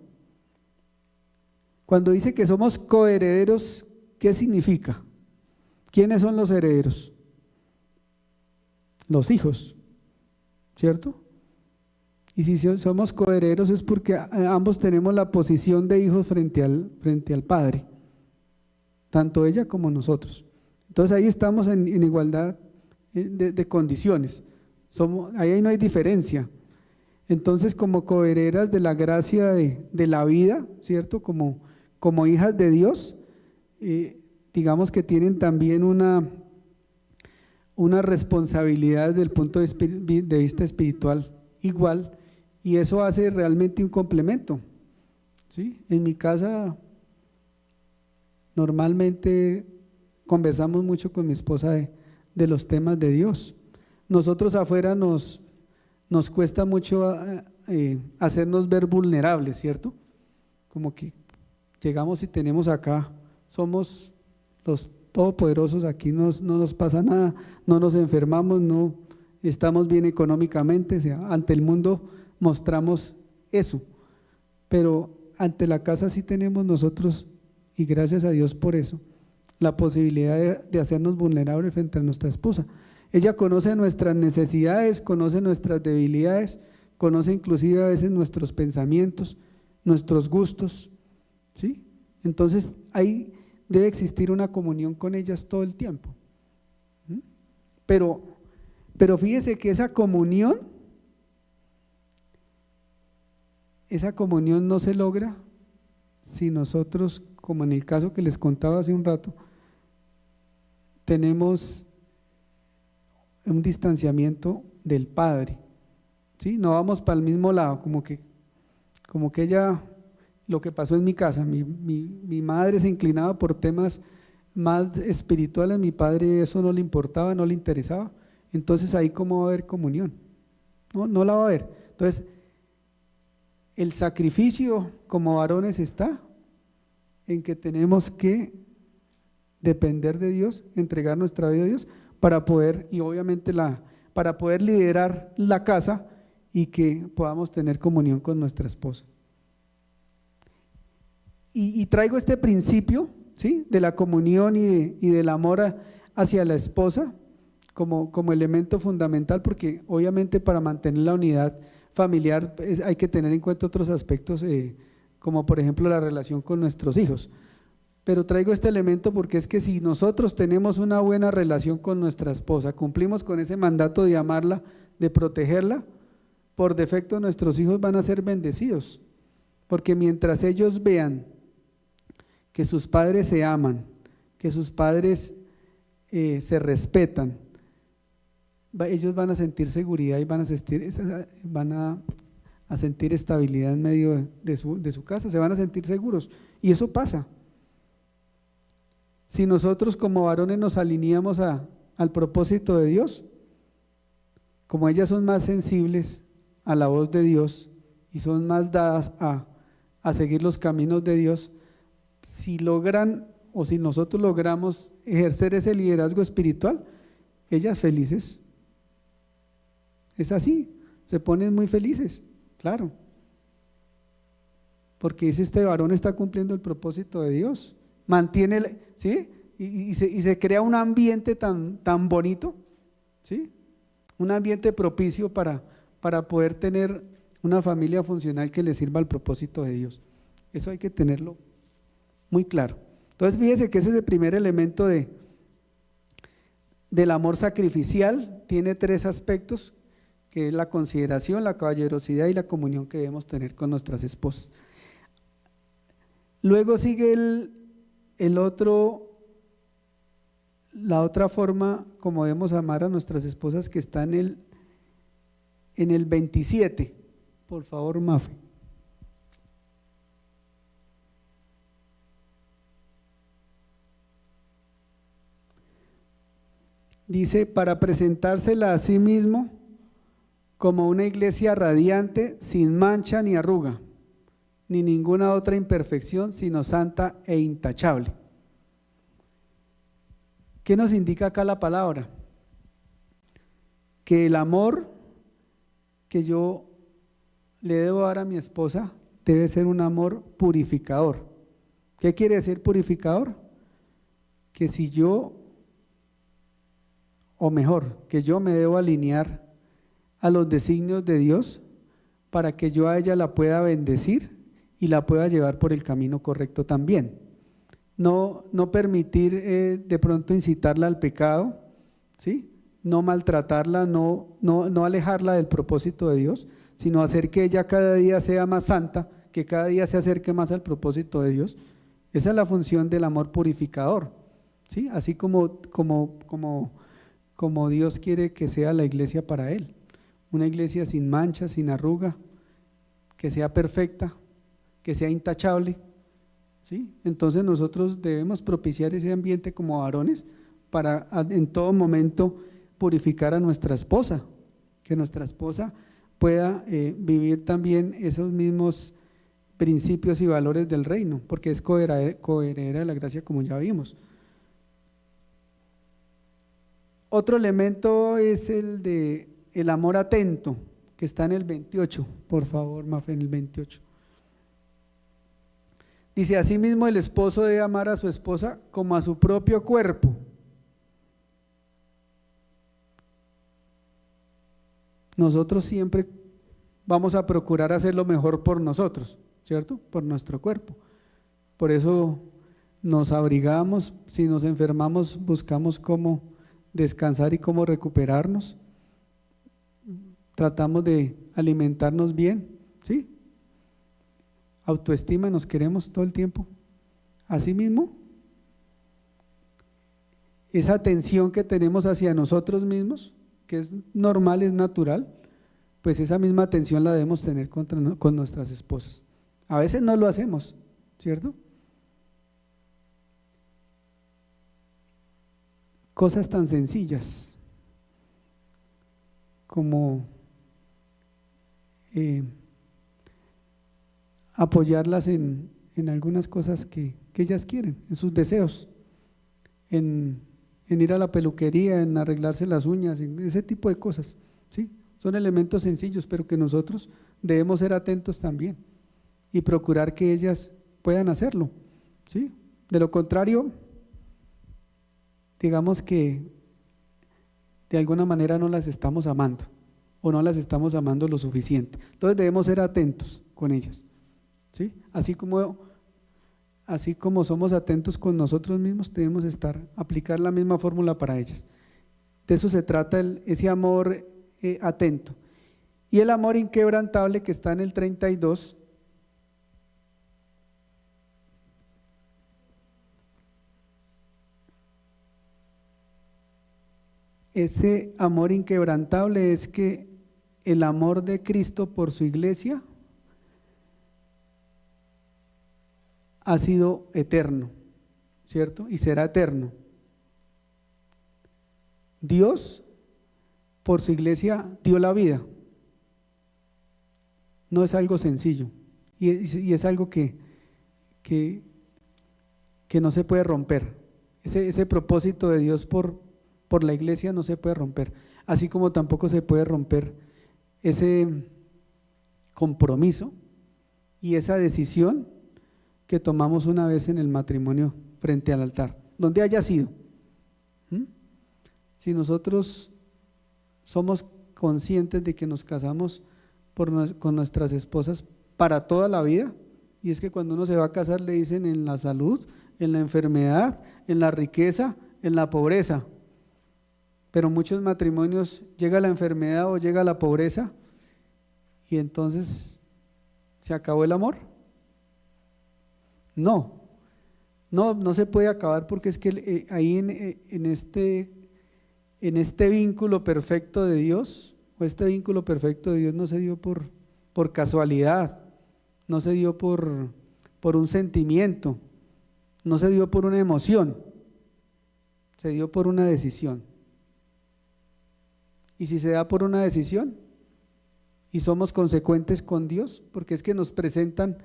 Cuando dice que somos coherederos, ¿qué significa? ¿Quiénes son los herederos? Los hijos, ¿cierto? Y si somos coherederos es porque ambos tenemos la posición de hijos frente al Padre, tanto ella como nosotros. Entonces ahí estamos en igualdad de condiciones, ahí no hay diferencia. Entonces, como coherederas de la gracia de la vida, ¿cierto? Como hijas de Dios, digamos que tienen también una responsabilidad desde el punto de vista espiritual igual, y eso hace realmente un complemento, ¿sí? En mi casa normalmente conversamos mucho con mi esposa de los temas de Dios. Nosotros afuera nos cuesta mucho hacernos ver vulnerables, ¿cierto? Como que llegamos y tenemos acá, somos los todopoderosos, aquí no nos pasa nada, no nos enfermamos, no estamos bien económicamente, o sea, ante el mundo mostramos eso, pero ante la casa sí tenemos nosotros, y gracias a Dios por eso, la posibilidad de hacernos vulnerables frente a nuestra esposa. Ella conoce nuestras necesidades, conoce nuestras debilidades, conoce inclusive a veces nuestros pensamientos, nuestros gustos, ¿sí? Entonces ahí debe existir una comunión con ellas todo el tiempo. Pero fíjese que esa comunión no se logra si nosotros, como en el caso que les contaba hace un rato, tenemos un distanciamiento del Padre, ¿sí? No vamos para el mismo lado, como que ella, lo que pasó en mi casa, mi madre se inclinaba por temas más espirituales, mi padre eso no le importaba, no le interesaba, entonces ahí cómo va a haber comunión, no la va a haber. Entonces el sacrificio como varones está en que tenemos que depender de Dios, entregar nuestra vida a Dios para poder, y obviamente para poder liderar la casa y que podamos tener comunión con nuestra esposa. Y traigo este principio, ¿sí?, de la comunión y del amor hacia la esposa como elemento fundamental, porque obviamente para mantener la unidad familiar hay que tener en cuenta otros aspectos, como por ejemplo la relación con nuestros hijos. Pero traigo este elemento porque es que si nosotros tenemos una buena relación con nuestra esposa, cumplimos con ese mandato de amarla, de protegerla, por defecto nuestros hijos van a ser bendecidos, porque mientras ellos vean que sus padres se aman, que sus padres se respetan, ellos van a sentir seguridad y van a sentir estabilidad en medio de su casa, se van a sentir seguros, y eso pasa. Si nosotros como varones nos alineamos al propósito de Dios, como ellas son más sensibles a la voz de Dios y son más dadas a seguir los caminos de Dios, si logran o si nosotros logramos ejercer ese liderazgo espiritual, ellas felices. Es así, se ponen muy felices, claro, porque dice: este varón está cumpliendo el propósito de Dios, mantiene, ¿sí? Y se crea un ambiente tan bonito, ¿sí? Un ambiente propicio para poder tener una familia funcional que le sirva al propósito de Dios. Eso hay que tenerlo muy claro. Entonces fíjese que ese es el primer elemento del amor sacrificial. Tiene 3 aspectos, que es la consideración, la caballerosidad y la comunión que debemos tener con nuestras esposas. Luego sigue la otra forma como debemos amar a nuestras esposas, que está en el 27. Por favor, Mafe. Dice: para presentársela a sí mismo como una iglesia radiante, sin mancha ni arruga, ni ninguna otra imperfección, sino santa e intachable. ¿Qué nos indica acá la palabra? Que el amor que yo le debo dar a mi esposa debe ser un amor purificador. ¿Qué quiere decir purificador? Que si yo, o mejor, que yo me debo alinear a los designios de Dios para que yo a ella la pueda bendecir y la pueda llevar por el camino correcto también. No permitir de pronto incitarla al pecado, ¿sí? No maltratarla, no alejarla del propósito de Dios, sino hacer que ella cada día sea más santa, que cada día se acerque más al propósito de Dios. Esa es la función del amor purificador, ¿sí? Así como Dios quiere que sea la iglesia para Él, una iglesia sin mancha, sin arruga, que sea perfecta, que sea intachable, ¿sí? Entonces nosotros debemos propiciar ese ambiente como varones para en todo momento purificar a nuestra esposa, que nuestra esposa pueda vivir también esos mismos principios y valores del reino, porque es coheredera de la gracia, como ya vimos. Otro elemento es el amor atento, que está en el 28, por favor, Mafe, en el 28. Dice: asimismo el esposo debe amar a su esposa como a su propio cuerpo. Nosotros siempre vamos a procurar hacer lo mejor por nosotros, ¿cierto? Por nuestro cuerpo. Por eso nos abrigamos, si nos enfermamos buscamos cómo descansar y cómo recuperarnos. Tratamos de alimentarnos bien, ¿sí? Autoestima, nos queremos todo el tiempo. Asimismo, esa atención que tenemos hacia nosotros mismos, que es normal, es natural, pues esa misma atención la debemos tener con nuestras esposas. A veces no lo hacemos, ¿cierto? Cosas tan sencillas como apoyarlas en algunas cosas que ellas quieren, en sus deseos, en ir a la peluquería, en arreglarse las uñas, en ese tipo de cosas, ¿sí? Son elementos sencillos, pero que nosotros debemos ser atentos también y procurar que ellas puedan hacerlo, ¿sí? De lo contrario, digamos que de alguna manera no las estamos amando o no las estamos amando lo suficiente. Entonces debemos ser atentos con ellas, ¿sí? Así como somos atentos con nosotros mismos, debemos aplicar la misma fórmula para ellas. De eso se trata ese amor atento. Y el amor inquebrantable que está en el 32. Ese amor inquebrantable es que el amor de Cristo por su iglesia ha sido eterno, ¿cierto? Y será eterno. Dios por su iglesia dio la vida. No es algo sencillo y es algo que no se puede romper. Ese propósito de Dios por la iglesia no se puede romper, así como tampoco se puede romper ese compromiso y esa decisión que tomamos una vez en el matrimonio frente al altar, donde haya sido. Si nosotros somos conscientes de que nos casamos con nuestras esposas para toda la vida, y es que cuando uno se va a casar le dicen en la salud, en la enfermedad, en la riqueza, en la pobreza, pero muchos matrimonios llega la enfermedad o llega la pobreza y entonces ¿se acabó el amor? No se puede acabar, porque es que ahí en este vínculo perfecto de Dios, o este vínculo perfecto de Dios no se dio por casualidad, no se dio por un sentimiento, no se dio por una emoción, se dio por una decisión. Y si se da por una decisión y somos consecuentes con Dios, porque es que nos presentan,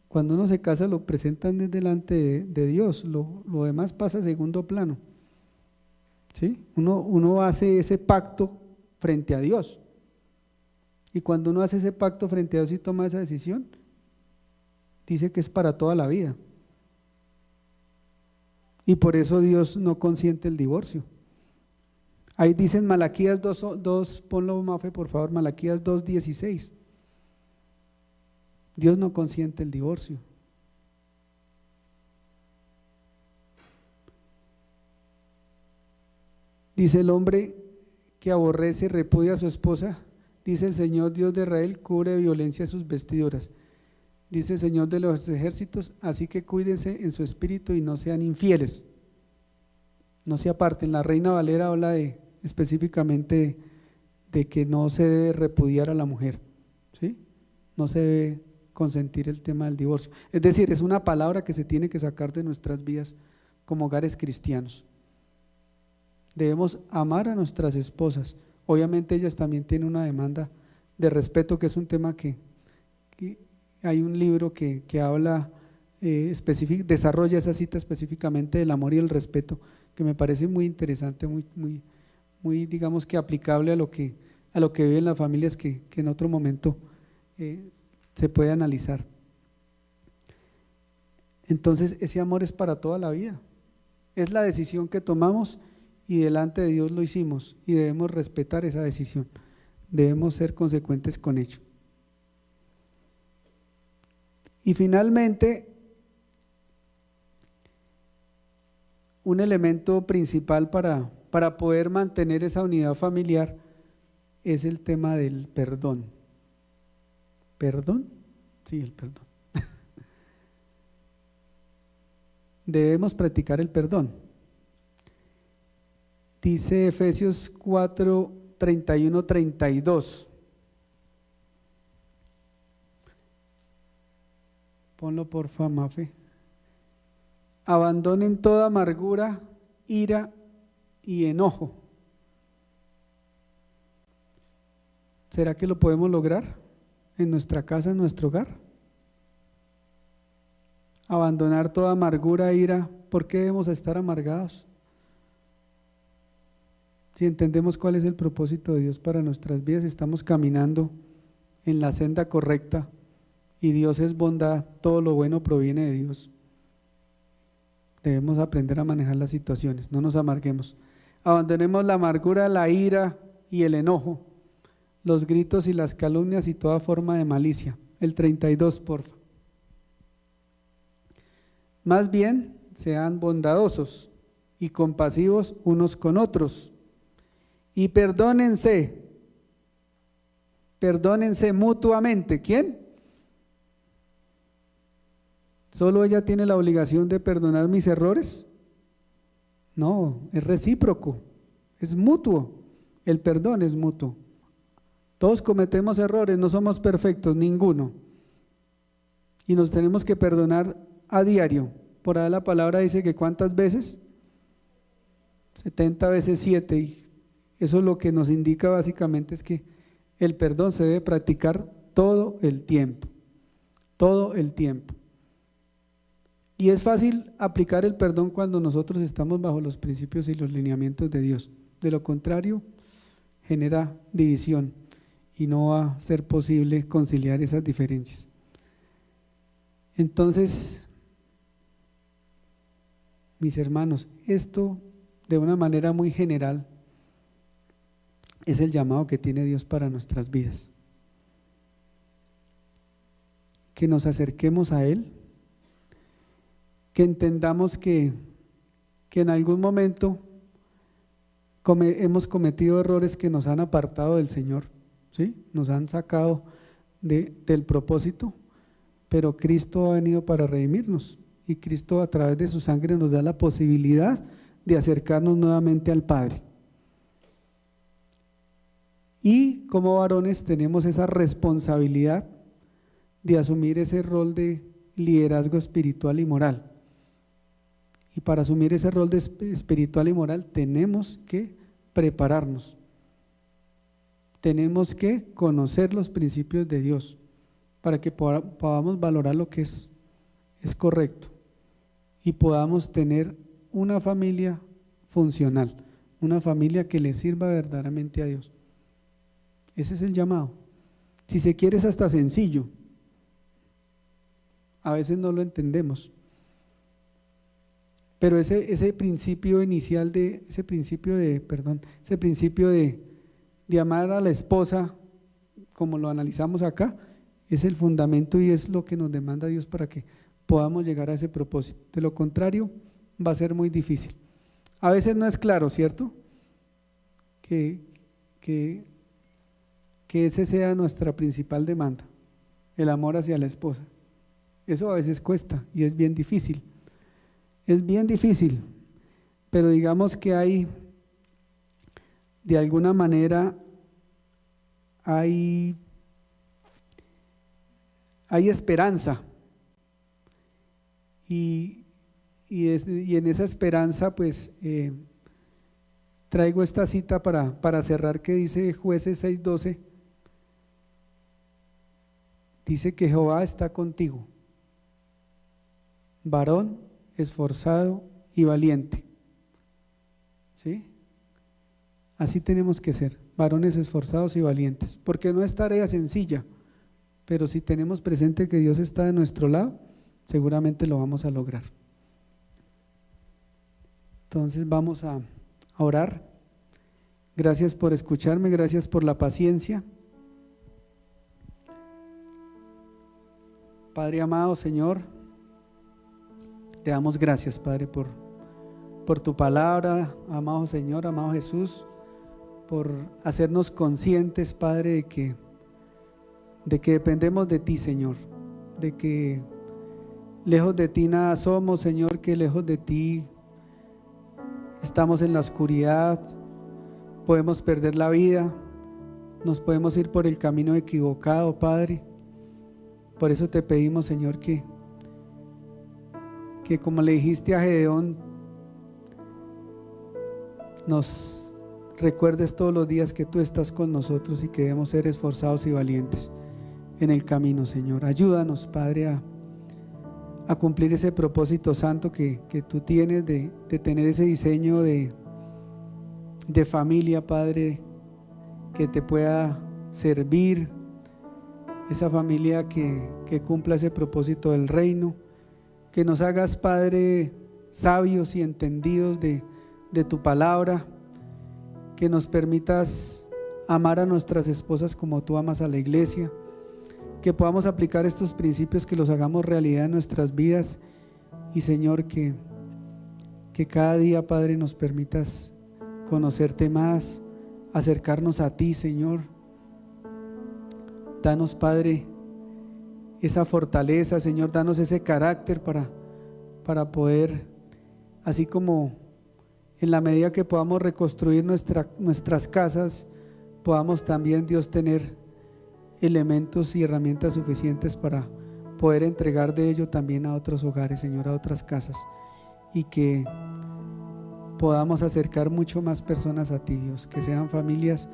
cuando uno se casa lo presentan delante de Dios, lo demás pasa a segundo plano, ¿sí? Uno hace ese pacto frente a Dios, y cuando uno hace ese pacto frente a Dios y toma esa decisión, dice que es para toda la vida, y por eso Dios no consiente el divorcio. Ahí dicen Malaquías 2, ponlo Mafe por favor, Malaquías 2:16. Dios no consiente el divorcio. Dice: el hombre que aborrece y repudia a su esposa, dice el Señor Dios de Israel, cubre de violencia sus vestiduras. Dice el Señor de los ejércitos: así que cuídense en su espíritu y no sean infieles, no se aparten. La Reina Valera habla específicamente de que no se debe repudiar a la mujer, ¿sí? No se debe consentir el tema del divorcio. Es decir, es una palabra que se tiene que sacar de nuestras vidas como hogares cristianos. Debemos amar a nuestras esposas. Obviamente ellas también tienen una demanda de respeto, que es un tema que hay un libro que habla desarrolla esa cita específicamente del amor y el respeto, que me parece muy interesante, muy digamos que aplicable a lo que viven las familias, que en otro momento se puede analizar. Entonces ese amor es para toda la vida, es la decisión que tomamos y delante de Dios lo hicimos, y debemos respetar esa decisión, debemos ser consecuentes con ello. Y finalmente, un elemento principal para poder mantener esa unidad familiar es el tema del perdón. ¿Perdón? Sí, el perdón. Debemos practicar el perdón. Dice Efesios 4, 31, 32. Ponlo porfa, Mafe. Abandonen toda amargura, ira y enojo. ¿Será que lo podemos lograr en nuestra casa, en nuestro hogar? Abandonar toda amargura, ira. ¿Por qué debemos estar amargados? si entendemos cuál es el propósito de Dios para nuestras vidas, estamos caminando en la senda correcta y Dios es bondad, todo lo bueno proviene de Dios. Debemos aprender a manejar las situaciones, no nos amarguemos. Abandonemos la amargura, la ira y el enojo, los gritos y las calumnias y toda forma de malicia. El 32, porfa. Más bien, sean bondadosos y compasivos unos con otros y perdónense mutuamente. ¿Quién? ¿Solo ella tiene la obligación de perdonar mis errores? No, es recíproco, es mutuo, el perdón es mutuo. Todos cometemos errores, no somos perfectos, ninguno. Y nos tenemos que perdonar a diario. Por ahí la palabra dice que ¿cuántas veces? 70 veces 7. Y eso lo que nos indica básicamente es que el perdón se debe practicar todo el tiempo. Todo el tiempo. Y es fácil aplicar el perdón cuando nosotros estamos bajo los principios y los lineamientos de Dios. De lo contrario, genera división y no va a ser posible conciliar esas diferencias. Entonces, mis hermanos, esto de una manera muy general es el llamado que tiene Dios para nuestras vidas. Que nos acerquemos a Él, que entendamos que en algún momento hemos cometido errores que nos han apartado del Señor, ¿sí? Nos han sacado del propósito, pero Cristo ha venido para redimirnos y Cristo a través de su sangre nos da la posibilidad de acercarnos nuevamente al Padre. Y como varones tenemos esa responsabilidad de asumir ese rol de liderazgo espiritual y moral. Y para asumir ese rol de espiritual y moral tenemos que prepararnos, tenemos que conocer los principios de Dios para que podamos valorar lo que es correcto y podamos tener una familia funcional, una familia que le sirva verdaderamente a Dios. Ese es el llamado. Si se quiere es hasta sencillo, a veces no lo entendemos. Pero ese principio inicial ese principio de amar a la esposa, como lo analizamos acá, es el fundamento y es lo que nos demanda Dios para que podamos llegar a ese propósito. De lo contrario, va a ser muy difícil. A veces no es claro, ¿cierto? Que ese sea nuestra principal demanda, el amor hacia la esposa. Eso a veces cuesta y es bien difícil. Es bien difícil, pero digamos que hay, de alguna manera, hay esperanza y en esa esperanza pues traigo esta cita para cerrar que dice Jueces 6:12, dice que Jehová está contigo, varón esforzado y valiente. ¿Sí? Así tenemos que ser, varones esforzados y valientes, porque no es tarea sencilla, pero si tenemos presente que Dios está de nuestro lado, seguramente lo vamos a lograr. Entonces vamos a orar. Gracias por escucharme, gracias por la paciencia. Padre amado, Señor, te damos gracias, Padre, por tu palabra, amado Señor, amado Jesús, por hacernos conscientes, Padre, de que dependemos de ti, Señor, de que lejos de ti nada somos, Señor, que lejos de ti estamos en la oscuridad, podemos perder la vida, nos podemos ir por el camino equivocado, Padre. Por eso te pedimos, Señor, que como le dijiste a Gedeón, nos recuerdes todos los días que tú estás con nosotros y que debemos ser esforzados y valientes en el camino, Señor. Ayúdanos, Padre, a cumplir ese propósito santo que tú tienes de tener ese diseño de de familia, Padre, que te pueda servir, esa familia que cumpla ese propósito del reino, que nos hagas, Padre, sabios y entendidos de tu palabra, que nos permitas amar a nuestras esposas como tú amas a la iglesia, que podamos aplicar estos principios, que los hagamos realidad en nuestras vidas, y Señor, que cada día, Padre, nos permitas conocerte más, acercarnos a ti, Señor. Danos, Padre, esa fortaleza, Señor, danos ese carácter para poder, así como en la medida que podamos reconstruir nuestras casas, podamos también, Dios, tener elementos y herramientas suficientes para poder entregar de ello también a otros hogares, Señor, a otras casas, y que podamos acercar mucho más personas a ti, Dios, que sean familias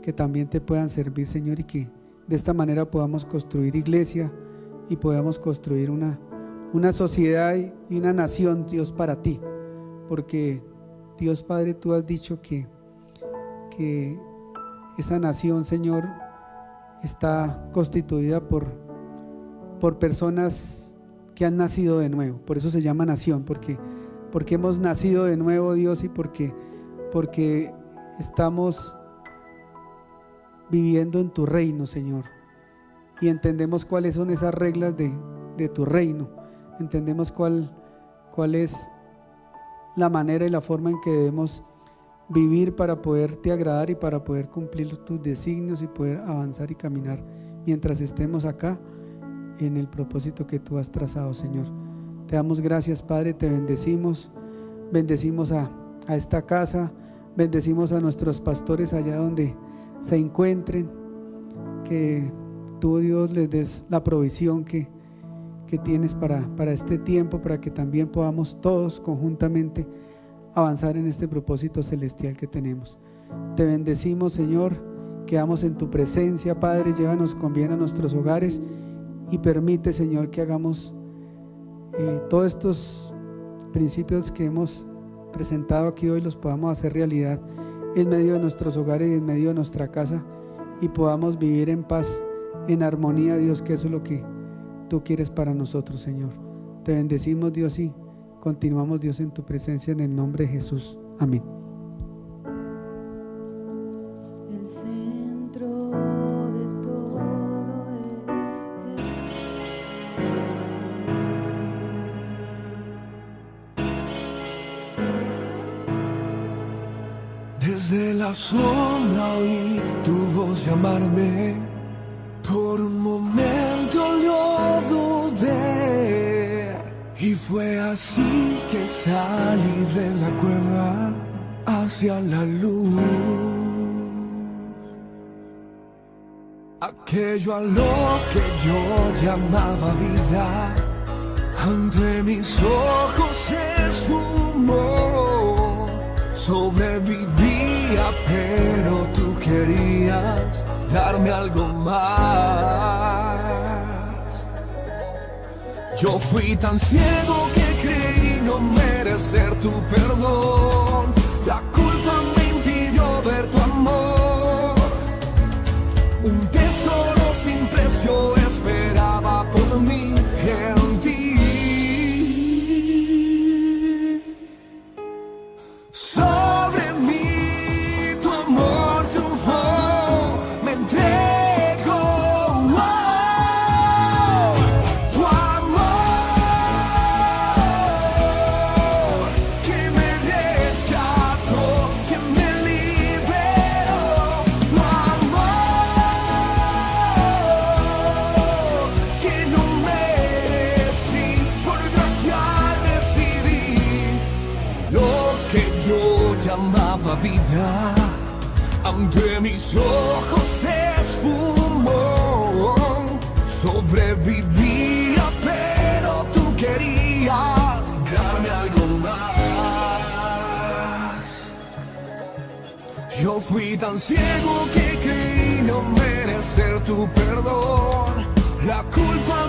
que también te puedan servir, Señor, y que de esta manera podamos construir iglesia y podamos construir una sociedad y una nación, Dios, para ti, porque Dios Padre, tú has dicho que esa nación, Señor, está constituida por personas que han nacido de nuevo. Por eso se llama nación, porque hemos nacido de nuevo, Dios, y porque estamos viviendo en tu reino, Señor, y entendemos cuáles son esas reglas de tu reino. Entendemos cuál es la manera y la forma en que debemos vivir para poderte agradar y para poder cumplir tus designios y poder avanzar y caminar mientras estemos acá en el propósito que tú has trazado, Señor. Te damos gracias, Padre, te bendecimos a esta casa, bendecimos a nuestros pastores allá donde se encuentren, que tú, Dios, les des la provisión que tienes para este tiempo, para que también podamos todos conjuntamente avanzar en este propósito celestial que tenemos. Te bendecimos, Señor, quedamos en tu presencia, Padre, llévanos con bien a nuestros hogares y permite, Señor, que hagamos todos estos principios que hemos presentado aquí hoy, los podamos hacer realidad en medio de nuestros hogares y en medio de nuestra casa, y podamos vivir en paz, en armonía, Dios, que eso es lo que tú quieres para nosotros, Señor. Te bendecimos, Dios, y continuamos, Dios, en tu presencia, en el nombre de Jesús. Amén. El centro de todo es Desde la sombra oí tu voz llamarme. Por un momento lo dudé, y fue así que salí de la cueva hacia la luz. Aquello a lo que yo llamaba vida, ante mis ojos se esfumó. Sobrevivía, pero tú querías darme algo más. Yo fui tan ciego que creí no merecer tu perdón. La culpa me impidió ver tu amor. Un tesoro sin precio esperaba por mí en ti. Sobre mí tu amor triunfó, me entrego, tu amor que me rescató, que me liberó, tu amor que no merecí, por gracia recibí lo que yo llamaba vida, ante mis ojos se esfumó. Sobrevivía, pero tú querías darme algo más. Yo fui tan ciego que creí no merecer tu perdón. La culpa